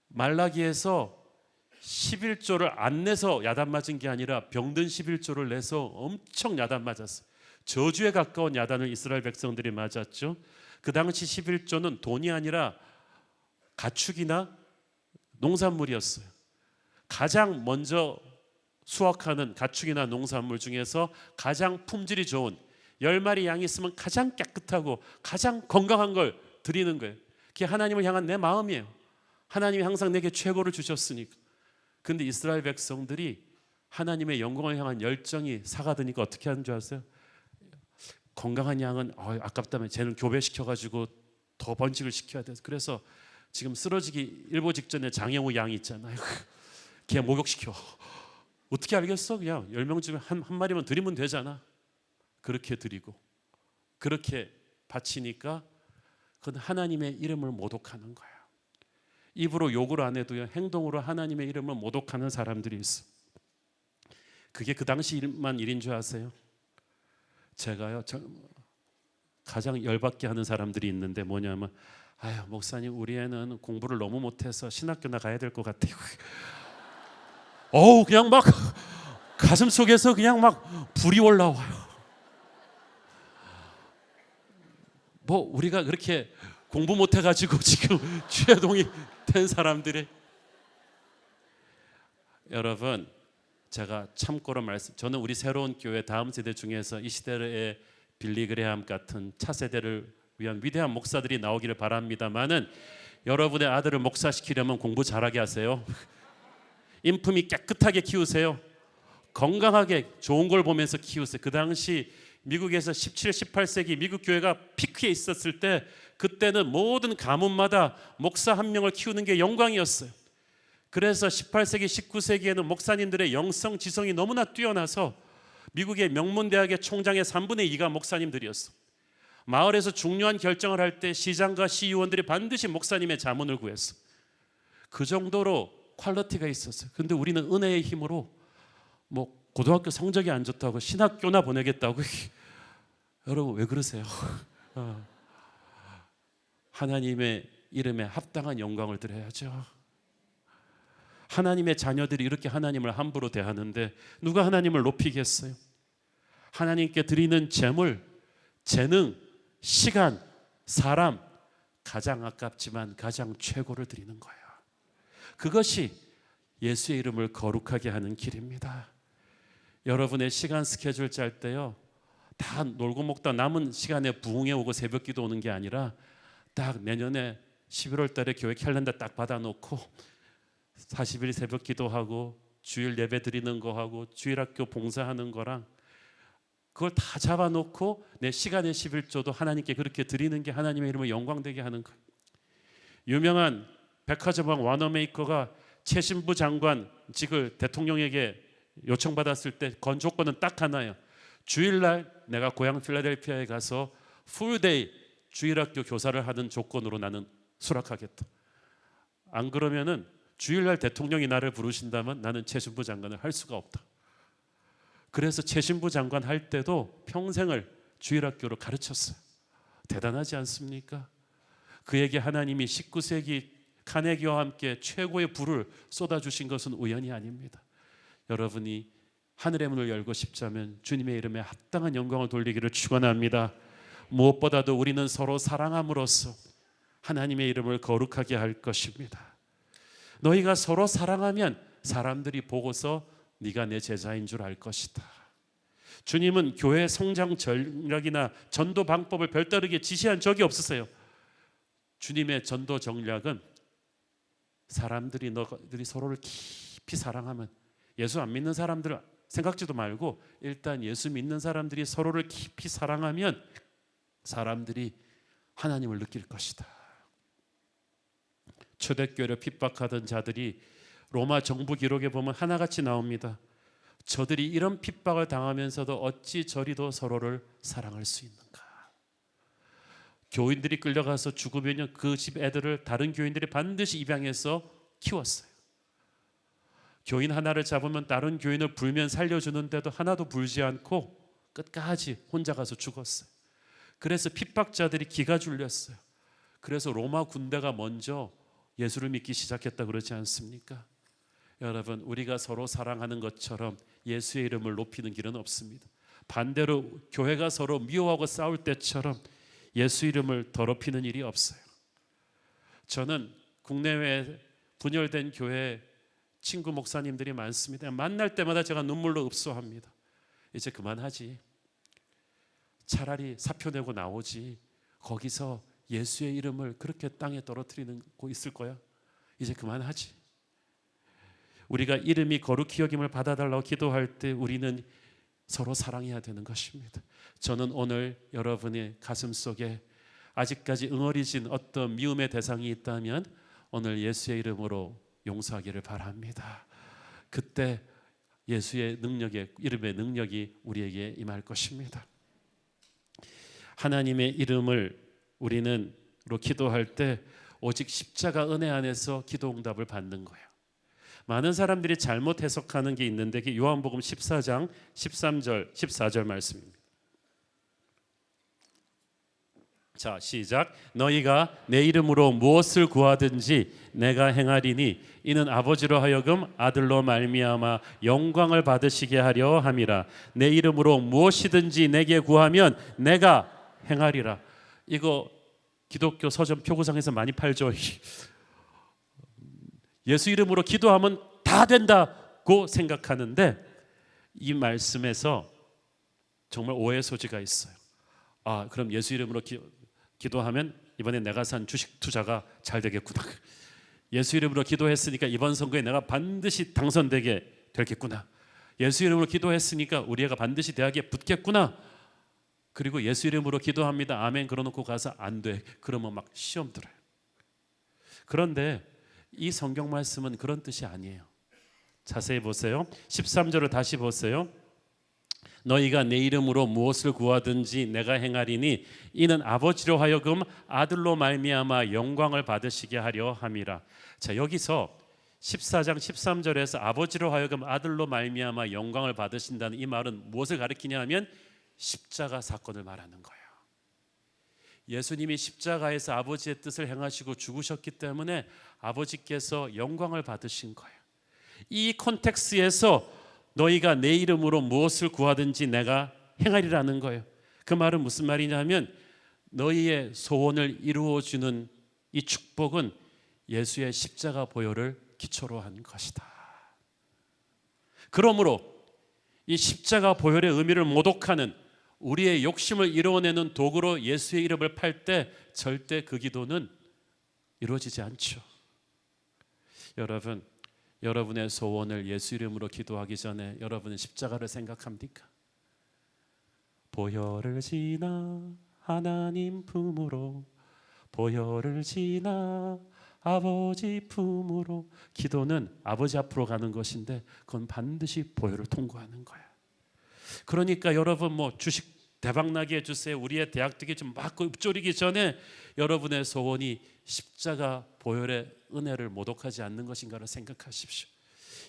말라기에서 11조를 안 내서 야단 맞은 게 아니라 병든 11조를 내서 엄청 야단 맞았어요. 저주에 가까운 야단을 이스라엘 백성들이 맞았죠. 그 당시 11조는 돈이 아니라 가축이나 농산물이었어요. 가장 먼저 수확하는 가축이나 농산물 중에서 가장 품질이 좋은 10마리 양이 있으면 가장 깨끗하고 가장 건강한 걸 드리는 거예요. 그게 하나님을 향한 내 마음이에요. 하나님이 항상 내게 최고를 주셨으니까. 근데 이스라엘 백성들이 하나님의 영광을 향한 열정이 사가드니까 어떻게 하는 줄 아세요? 건강한 양은 아깝다면 쟤는 교배시켜가지고 더 번식을 시켜야 돼서, 그래서 지금 쓰러지기 일보 직전에 장영우 양이 있잖아요. 걔 목욕시켜. 어떻게 알겠어? 그냥 10명 중에 한 마리만 드리면 되잖아. 그렇게 드리고 그렇게 바치니까 그건 하나님의 이름을 모독하는 거야. 입으로 욕을 안 해도요, 행동으로 하나님의 이름을 모독하는 사람들이 있어. 그게 그 당시만 일인 줄 아세요? 제가요, 가장 열받게 하는 사람들이 있는데 뭐냐면, 아유 목사님, 우리 애는 공부를 너무 못해서 신학교나 가야 될 것 같아요. 그냥 막 가슴 속에서 그냥 막 불이 올라와요. 뭐 우리가 그렇게 공부 못해가지고 지금 취해동이 된 사람들이. 여러분, 제가 참고로 저는 우리 새로운 교회 다음 세대 중에서 이 시대의 빌리 그레함 같은 차세대를 위한 위대한 목사들이 나오기를 바랍니다만은, 여러분의 아들을 목사시키려면 공부 잘하게 하세요. 인품이 깨끗하게 키우세요. 건강하게 좋은 걸 보면서 키우세요. 그 당시 미국에서 17, 18세기 미국 교회가 피크에 있었을 때, 그때는 모든 가문마다 목사 한 명을 키우는 게 영광이었어요. 그래서 18세기, 19세기에는 목사님들의 영성 지성이 너무나 뛰어나서 미국의 명문대학의 총장의 3분의 2가 목사님들이었어. 마을에서 중요한 결정을 할 때 시장과 시의원들이 반드시 목사님의 자문을 구했어. 그 정도로 퀄리티가 있었어요. 근데 우리는 은혜의 힘으로 뭐 고등학교 성적이 안 좋다고 신학교나 보내겠다고 여러분 왜 그러세요? 하나님의 이름에 합당한 영광을 드려야죠. 하나님의 자녀들이 이렇게 하나님을 함부로 대하는데 누가 하나님을 높이겠어요? 하나님께 드리는 재물, 재능, 시간, 사람 가장 아깝지만 가장 최고를 드리는 거예요. 그것이 예수의 이름을 거룩하게 하는 길입니다. 여러분의 시간 스케줄 짤 때요, 다 놀고 먹다 남은 시간에 부흥회 오고 새벽 기도 오는 게 아니라 딱 내년에 11월 달에 교회 캘린더 딱 받아놓고 40일 새벽 기도하고 주일 예배 드리는 거 하고 주일학교 봉사하는 거랑 그걸 다 잡아놓고 내 시간의 11조도 하나님께 그렇게 드리는 게 하나님의 이름을 영광되게 하는 거예요. 유명한 백화점왕 와너메이커가 최신부 장관직을 대통령에게 요청받았을 때 건 조건은 딱 하나예요. 주일날 내가 고향 필라델피아에 가서 풀데이 주일학교 교사를 하는 조건으로 나는 수락하겠다. 안 그러면은 주일날 대통령이 나를 부르신다면 나는 최신부 장관을 할 수가 없다. 그래서 최신부 장관 할 때도 평생을 주일학교로 가르쳤어요. 대단하지 않습니까? 그에게 하나님이 19세기 카네기와 함께 최고의 부를 쏟아주신 것은 우연이 아닙니다. 여러분이 하늘의 문을 열고 싶자면 주님의 이름에 합당한 영광을 돌리기를 축원합니다. 무엇보다도 우리는 서로 사랑함으로써 하나님의 이름을 거룩하게 할 것입니다. 너희가 서로 사랑하면 사람들이 보고서 네가 내 제자인 줄 알 것이다. 주님은 교회 성장 전략이나 전도 방법을 별다르게 지시한 적이 없으세요. 주님의 전도 전략은 사람들이 너희들이 서로를 깊이 사랑하면, 예수 안 믿는 사람들 생각지도 말고 일단 예수 믿는 사람들이 서로를 깊이 사랑하면 사람들이 하나님을 느낄 것이다. 초대교회를 핍박하던 자들이 로마 정부 기록에 보면 하나같이 나옵니다. 저들이 이런 핍박을 당하면서도 어찌 저리도 서로를 사랑할 수 있는가. 교인들이 끌려가서 죽으면 그 집 애들을 다른 교인들이 반드시 입양해서 키웠어요. 교인 하나를 잡으면 다른 교인을 불면 살려주는데도 하나도 불지 않고 끝까지 혼자 가서 죽었어요. 그래서 핍박자들이 기가 줄렸어요. 그래서 로마 군대가 먼저 예수를 믿기 시작했다 그러지 않습니까? 여러분, 우리가 서로 사랑하는 것처럼 예수의 이름을 높이는 길은 없습니다. 반대로 교회가 서로 미워하고 싸울 때처럼 예수 이름을 더럽히는 일이 없어요. 저는 국내외 분열된 교회 친구 목사님들이 많습니다. 만날 때마다 제가 눈물로 읍소합니다. 이제 그만하지. 차라리 사표 내고 나오지. 거기서 예수의 이름을 그렇게 땅에 떨어뜨리는 곳 있을 거야. 이제 그만하지. 우리가 이름이 거룩히 여김을 받아달라고 기도할 때 우리는 서로 사랑해야 되는 것입니다. 저는 오늘 여러분의 가슴 속에 아직까지 응어리진 어떤 미움의 대상이 있다면 오늘 예수의 이름으로 용서하기를 바랍니다. 그때 예수의 능력의 이름의 능력이 우리에게 임할 것입니다. 하나님의 이름을 우리는 기도할 때 오직 십자가 은혜 안에서 기도 응답을 받는 거예요. 많은 사람들이 잘못 해석하는 게 있는데 그게 요한복음 14장 13절 14절 말씀입니다. 자, 시작. 너희가 내 이름으로 무엇을 구하든지 내가 행하리니 이는 아버지로 하여금 아들로 말미암아 영광을 받으시게 하려 함이라. 내 이름으로 무엇이든지 내게 구하면 내가 행하리라. 이거 기독교 서점 표구상에서 많이 팔죠. 예수 이름으로 기도하면 다 된다고 생각하는데 이 말씀에서 정말 오해 소지가 있어요. 아, 그럼 예수 이름으로 기도하면 이번에 내가 산 주식 투자가 잘 되겠구나. 예수 이름으로 기도했으니까 이번 선거에 내가 반드시 당선되게 되겠구나. 예수 이름으로 기도했으니까 우리 애가 반드시 대학에 붙겠구나. 그리고 예수 이름으로 기도합니다. 아멘. 그러놓고 가서 안 돼. 그러면 막 시험 들어요. 그런데 이 성경 말씀은 그런 뜻이 아니에요. 자세히 보세요. 13절을 다시 보세요. 너희가 내 이름으로 무엇을 구하든지 내가 행하리니 이는 아버지로 하여금 아들로 말미암아 영광을 받으시게 하려 함이라. 자, 여기서 14장 13절에서 아버지로 하여금 아들로 말미암아 영광을 받으신다는 이 말은 무엇을 가리키냐 하면 십자가 사건을 말하는 거예요. 예수님이 십자가에서 아버지의 뜻을 행하시고 죽으셨기 때문에 아버지께서 영광을 받으신 거예요. 이 콘텍스트에서 너희가 내 이름으로 무엇을 구하든지 내가 행하리라는 거예요. 그 말은 무슨 말이냐 하면 너희의 소원을 이루어주는 이 축복은 예수의 십자가 보혈을 기초로 한 것이다. 그러므로 이 십자가 보혈의 의미를 모독하는 우리의 욕심을 이루어내는 도구로 예수의 이름을 팔 때 절대 그 기도는 이루어지지 않죠. 여러분, 여러분의 소원을 예수 이름으로 기도하기 전에 여러분은 십자가를 생각합니까? 보혈을 지나 하나님 품으로, 보혈을 지나 아버지 품으로. 기도는 아버지 앞으로 가는 것인데 그건 반드시 보혈을 통과하는 거야. 그러니까 여러분 뭐 주식 대박나게 해주세요, 우리의 대학들이 좀 막 읊조리기 전에 여러분의 소원이 십자가 보혈의 은혜를 모독하지 않는 것인가를 생각하십시오.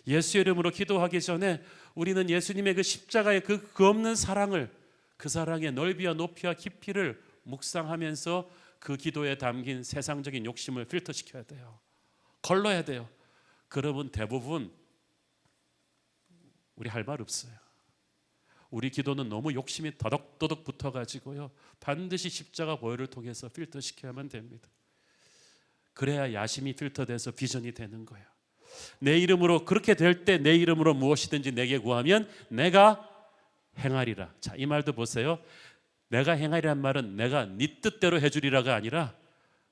예수 이름으로 기도하기 전에 우리는 예수님의 그 십자가의 그 없는 사랑을, 그 사랑의 넓이와 높이와 깊이를 묵상하면서 그 기도에 담긴 세상적인 욕심을 필터시켜야 돼요. 걸러야 돼요. 그러면 대부분 우리 할 말 없어요. 우리 기도는 너무 욕심이 더덕더덕 붙어가지고요, 반드시 십자가 보혈을 통해서 필터시켜야만 됩니다. 그래야 야심이 필터돼서 비전이 되는 거예요. 내 이름으로, 그렇게 될 때 내 이름으로 무엇이든지 내게 구하면 내가 행하리라. 자, 이 말도 보세요. 내가 행하리란 말은 내가 네 뜻대로 해주리라가 아니라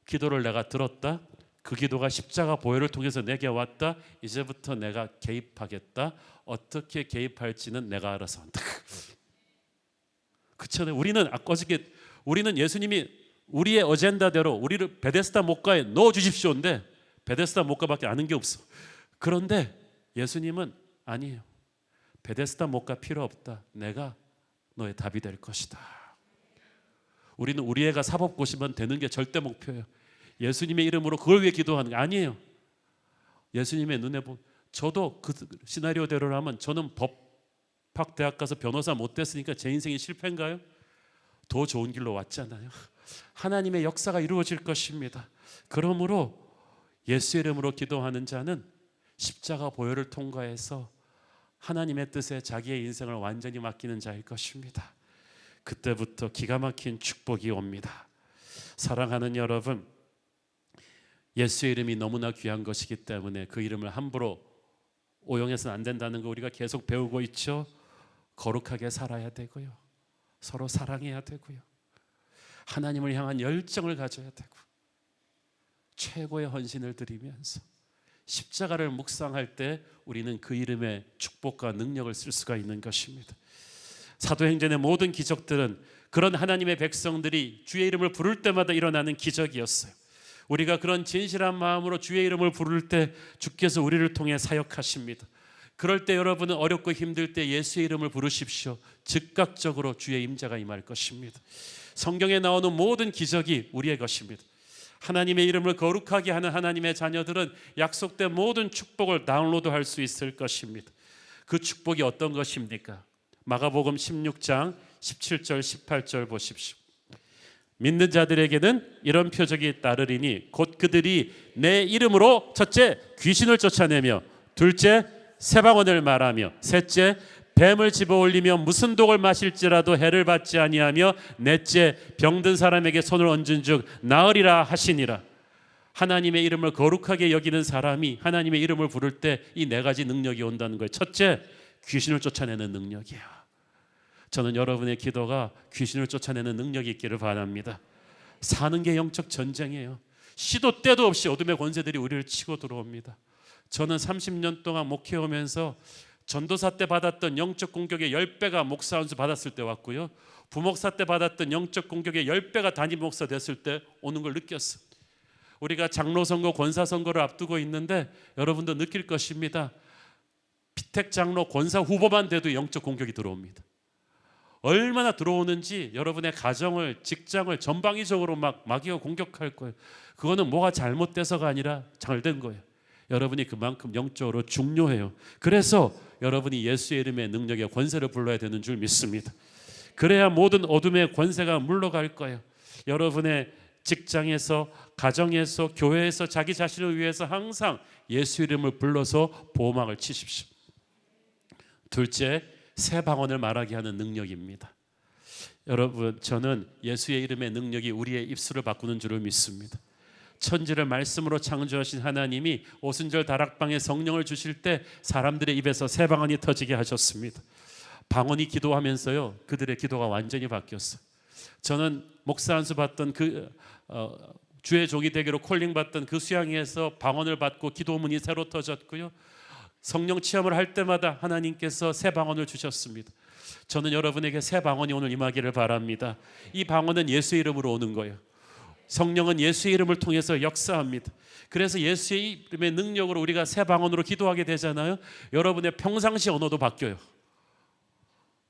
기도를 내가 들었다, 그 기도가 십자가 보혈을 통해서 내게 왔다, 이제부터 내가 개입하겠다. 어떻게 개입할지는 내가 알아서 한다. 그렇잖아요. 우리는 예수님이 우리의 어젠다대로 우리를 베데스다 목가에 넣어 주십시오인데 베데스다 목가밖에 아는 게 없어. 그런데 예수님은 아니에요. 베데스다 목가 필요 없다. 내가 너의 답이 될 것이다. 우리는 우리 애가 사법고시만 되는 게 절대 목표예요. 예수님의 이름으로 그걸 위해 기도하는 게 아니에요. 예수님의 눈에 저도 그 시나리오대로라면 저는 법학대학 가서 변호사 못 됐으니까 제 인생이 실패인가요? 더 좋은 길로 왔잖아요. 하나님의 역사가 이루어질 것입니다. 그러므로 예수 이름으로 기도하는 자는 십자가 보혈을 통과해서 하나님의 뜻에 자기의 인생을 완전히 맡기는 자일 것입니다. 그때부터 기가 막힌 축복이 옵니다. 사랑하는 여러분, 예수의 이름이 너무나 귀한 것이기 때문에 그 이름을 함부로 오용해서는 안 된다는 거 우리가 계속 배우고 있죠. 거룩하게 살아야 되고요, 서로 사랑해야 되고요, 하나님을 향한 열정을 가져야 되고, 최고의 헌신을 드리면서 십자가를 묵상할 때 우리는 그 이름의 축복과 능력을 쓸 수가 있는 것입니다. 사도행전의 모든 기적들은 그런 하나님의 백성들이 주의 이름을 부를 때마다 일어나는 기적이었어요. 우리가 그런 진실한 마음으로 주의 이름을 부를 때 주께서 우리를 통해 사역하십니다. 그럴 때 여러분은 어렵고 힘들 때 예수의 이름을 부르십시오. 즉각적으로 주의 임재가 임할 것입니다. 성경에 나오는 모든 기적이 우리의 것입니다. 하나님의 이름을 거룩하게 하는 하나님의 자녀들은 약속된 모든 축복을 다운로드할 수 있을 것입니다. 그 축복이 어떤 것입니까? 마가복음 16장 17절 18절 보십시오. 믿는 자들에게는 이런 표적이 따르리니 곧 그들이 내 이름으로 첫째 귀신을 쫓아내며, 둘째 세방언을 말하며, 셋째 뱀을 집어올리며 무슨 독을 마실지라도 해를 받지 아니하며, 넷째 병든 사람에게 손을 얹은즉 나으리라 하시니라. 하나님의 이름을 거룩하게 여기는 사람이 하나님의 이름을 부를 때 이 네 가지 능력이 온다는 거예요. 첫째, 귀신을 쫓아내는 능력이에요. 저는 여러분의 기도가 귀신을 쫓아내는 능력이 있기를 바랍니다. 사는 게 영적 전쟁이에요. 시도 때도 없이 어둠의 권세들이 우리를 치고 들어옵니다. 저는 30년 동안 목회하면서 전도사 때 받았던 영적 공격의 10배가 목사 안수 받았을 때 왔고요, 부목사 때 받았던 영적 공격의 10배가 담임 목사 됐을 때 오는 걸 느꼈어요. 우리가 장로 선거, 권사 선거를 앞두고 있는데 여러분도 느낄 것입니다. 피택 장로, 권사 후보만 돼도 영적 공격이 들어옵니다. 얼마나 들어오는지 여러분의 가정을, 직장을 전방위적으로 마귀가 공격할 거예요. 그거는 뭐가 잘못돼서가 아니라 잘된 거예요. 여러분이 그만큼 영적으로 중요해요. 그래서 여러분이 예수의 이름의 능력에 권세를 불러야 되는 줄 믿습니다. 그래야 모든 어둠의 권세가 물러갈 거예요. 여러분의 직장에서, 가정에서, 교회에서 자기 자신을 위해서 항상 예수 이름을 불러서 보호막을 치십시오. 둘째, 새 방언을 말하게 하는 능력입니다. 여러분, 저는 예수의 이름의 능력이 우리의 입술을 바꾸는 줄을 믿습니다. 천지를 말씀으로 창조하신 하나님이 오순절 다락방에 성령을 주실 때 사람들의 입에서 새 방언이 터지게 하셨습니다. 방언이 기도하면서요, 그들의 기도가 완전히 바뀌었어요. 저는 목사 안수 받던 주의 종이 되기로 콜링 받던 그 수양회에서 방언을 받고 기도문이 새로 터졌고요, 성령 체험을 할 때마다 하나님께서 새 방언을 주셨습니다. 저는 여러분에게 새 방언이 오늘 임하기를 바랍니다. 이 방언은 예수의 이름으로 오는 거예요. 성령은 예수의 이름을 통해서 역사합니다. 그래서 예수의 이름의 능력으로 우리가 새 방언으로 기도하게 되잖아요. 여러분의 평상시 언어도 바뀌어요.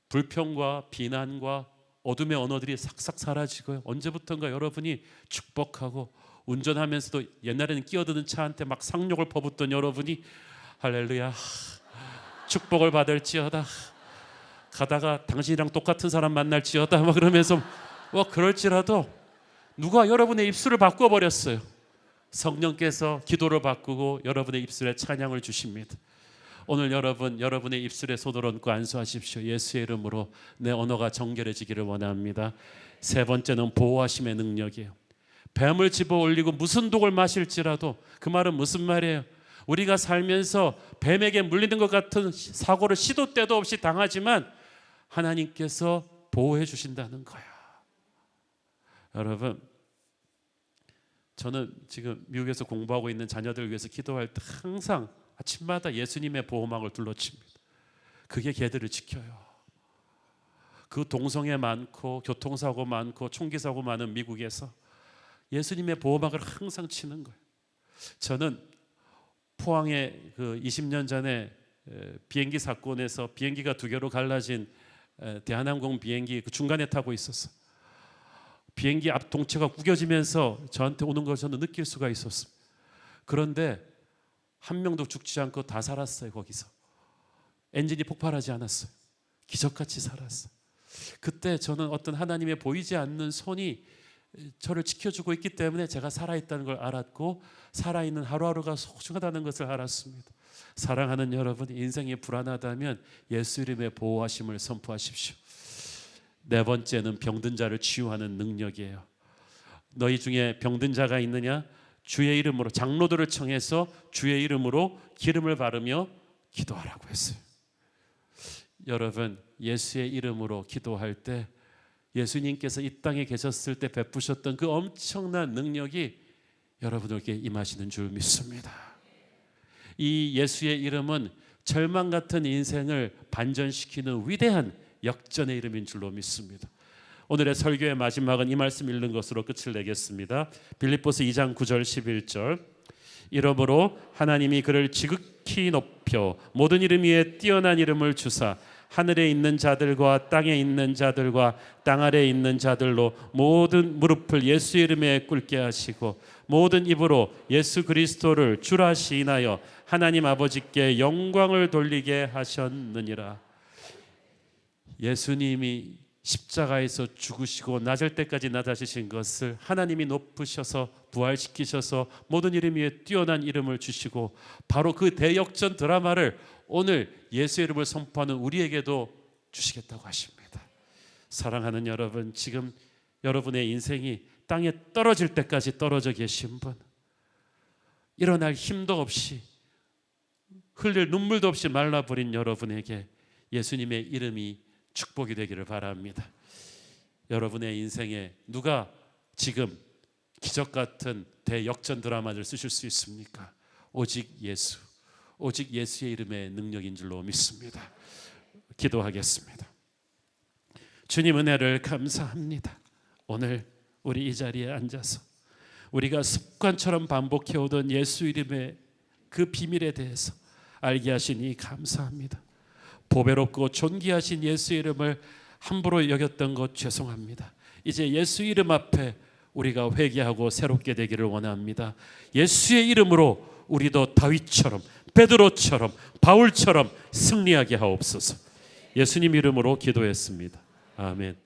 불평과 비난과 어둠의 언어들이 싹싹 사라지고요. 언제부턴가 여러분이 축복하고, 운전하면서도 옛날에는 끼어드는 차한테 막 상욕을 퍼붓던 여러분이 할렐루야, 축복을 받을지어다, 가다가 당신이랑 똑같은 사람 만날지어다 막 그러면서 그럴지라도 누가 여러분의 입술을 바꿔버렸어요. 성령께서 기도를 바꾸고 여러분의 입술에 찬양을 주십니다. 오늘 여러분의 입술에 손을 얹고 안수하십시오. 예수의 이름으로 내 언어가 정결해지기를 원합니다. 세 번째는 보호하심의 능력이에요. 뱀을 집어 올리고 무슨 독을 마실지라도, 그 말은 무슨 말이에요? 우리가 살면서 뱀에게 물리는 것 같은 사고를 시도 때도 없이 당하지만 하나님께서 보호해 주신다는 거야. 여러분, 저는 지금 미국에서 공부하고 있는 자녀들을 위해서 기도할 때 항상 아침마다 예수님의 보호막을 둘러칩니다. 그게 걔들을 지켜요. 그 동성애 많고 교통사고 많고 총기사고 많은 미국에서 예수님의 보호막을 항상 치는 거예요. 저는 포항에 20년 전에 비행기 사건에서 비행기가 두 개로 갈라진 대한항공 비행기 그 중간에 타고 있었어요. 비행기 앞 동체가 구겨지면서 저한테 오는 걸 저는 느낄 수가 있었습니다. 그런데 한 명도 죽지 않고 다 살았어요. 거기서 엔진이 폭발하지 않았어요. 기적같이 살았어요. 그때 저는 어떤 하나님의 보이지 않는 손이 저를 지켜주고 있기 때문에 제가 살아있다는 걸 알았고, 살아있는 하루하루가 소중하다는 것을 알았습니다. 사랑하는 여러분, 인생이 불안하다면 예수 이름의 보호하심을 선포하십시오. 네 번째는 병든 자를 치유하는 능력이에요. 너희 중에 병든 자가 있느냐? 주의 이름으로, 장로들을 청해서 주의 이름으로 기름을 바르며 기도하라고 했어요. 여러분, 예수의 이름으로 기도할 때 예수님께서 이 땅에 계셨을 때 베푸셨던 그 엄청난 능력이 여러분에게 임하시는 줄 믿습니다. 이 예수의 이름은 절망 같은 인생을 반전시키는 위대한 역전의 이름인 줄로 믿습니다. 오늘의 설교의 마지막은 이 말씀 읽는 것으로 끝을 내겠습니다. 빌립보서 2장 9절 11절. 이러므로 하나님이 그를 지극히 높여 모든 이름 위에 뛰어난 이름을 주사 하늘에 있는 자들과 땅에 있는 자들과 땅 아래에 있는 자들로 모든 무릎을 예수 이름에 꿇게 하시고 모든 입으로 예수 그리스도를 주라 시인하여 하나님 아버지께 영광을 돌리게 하셨느니라. 예수님이 십자가에서 죽으시고 낮을 때까지 낮아지신 것을 하나님이 높으셔서 부활시키셔서 모든 이름 위에 뛰어난 이름을 주시고, 바로 그 대역전 드라마를 오늘 예수 이름을 선포하는 우리에게도 주시겠다고 하십니다. 사랑하는 여러분, 지금 여러분의 인생이 땅에 떨어질 때까지 떨어져 계신 분, 일어날 힘도 없이 흘릴 눈물도 없이 말라버린 여러분에게 예수님의 이름이 축복이 되기를 바랍니다. 여러분의 인생에 누가 지금 기적 같은 대역전 드라마를 쓰실 수 있습니까? 오직 예수, 오직 예수의 이름의 능력인 줄로 믿습니다. 기도하겠습니다. 주님, 은혜를 감사합니다. 오늘 우리 이 자리에 앉아서 우리가 습관처럼 반복해오던 예수 이름의 그 비밀에 대해서 알게 하시니 감사합니다. 보배롭고 존귀하신 예수 이름을 함부로 여겼던 것 죄송합니다. 이제 예수 이름 앞에 우리가 회개하고 새롭게 되기를 원합니다. 예수의 이름으로 우리도 다윗처럼, 베드로처럼, 바울처럼 승리하게 하옵소서. 예수님 이름으로 기도했습니다. 아멘.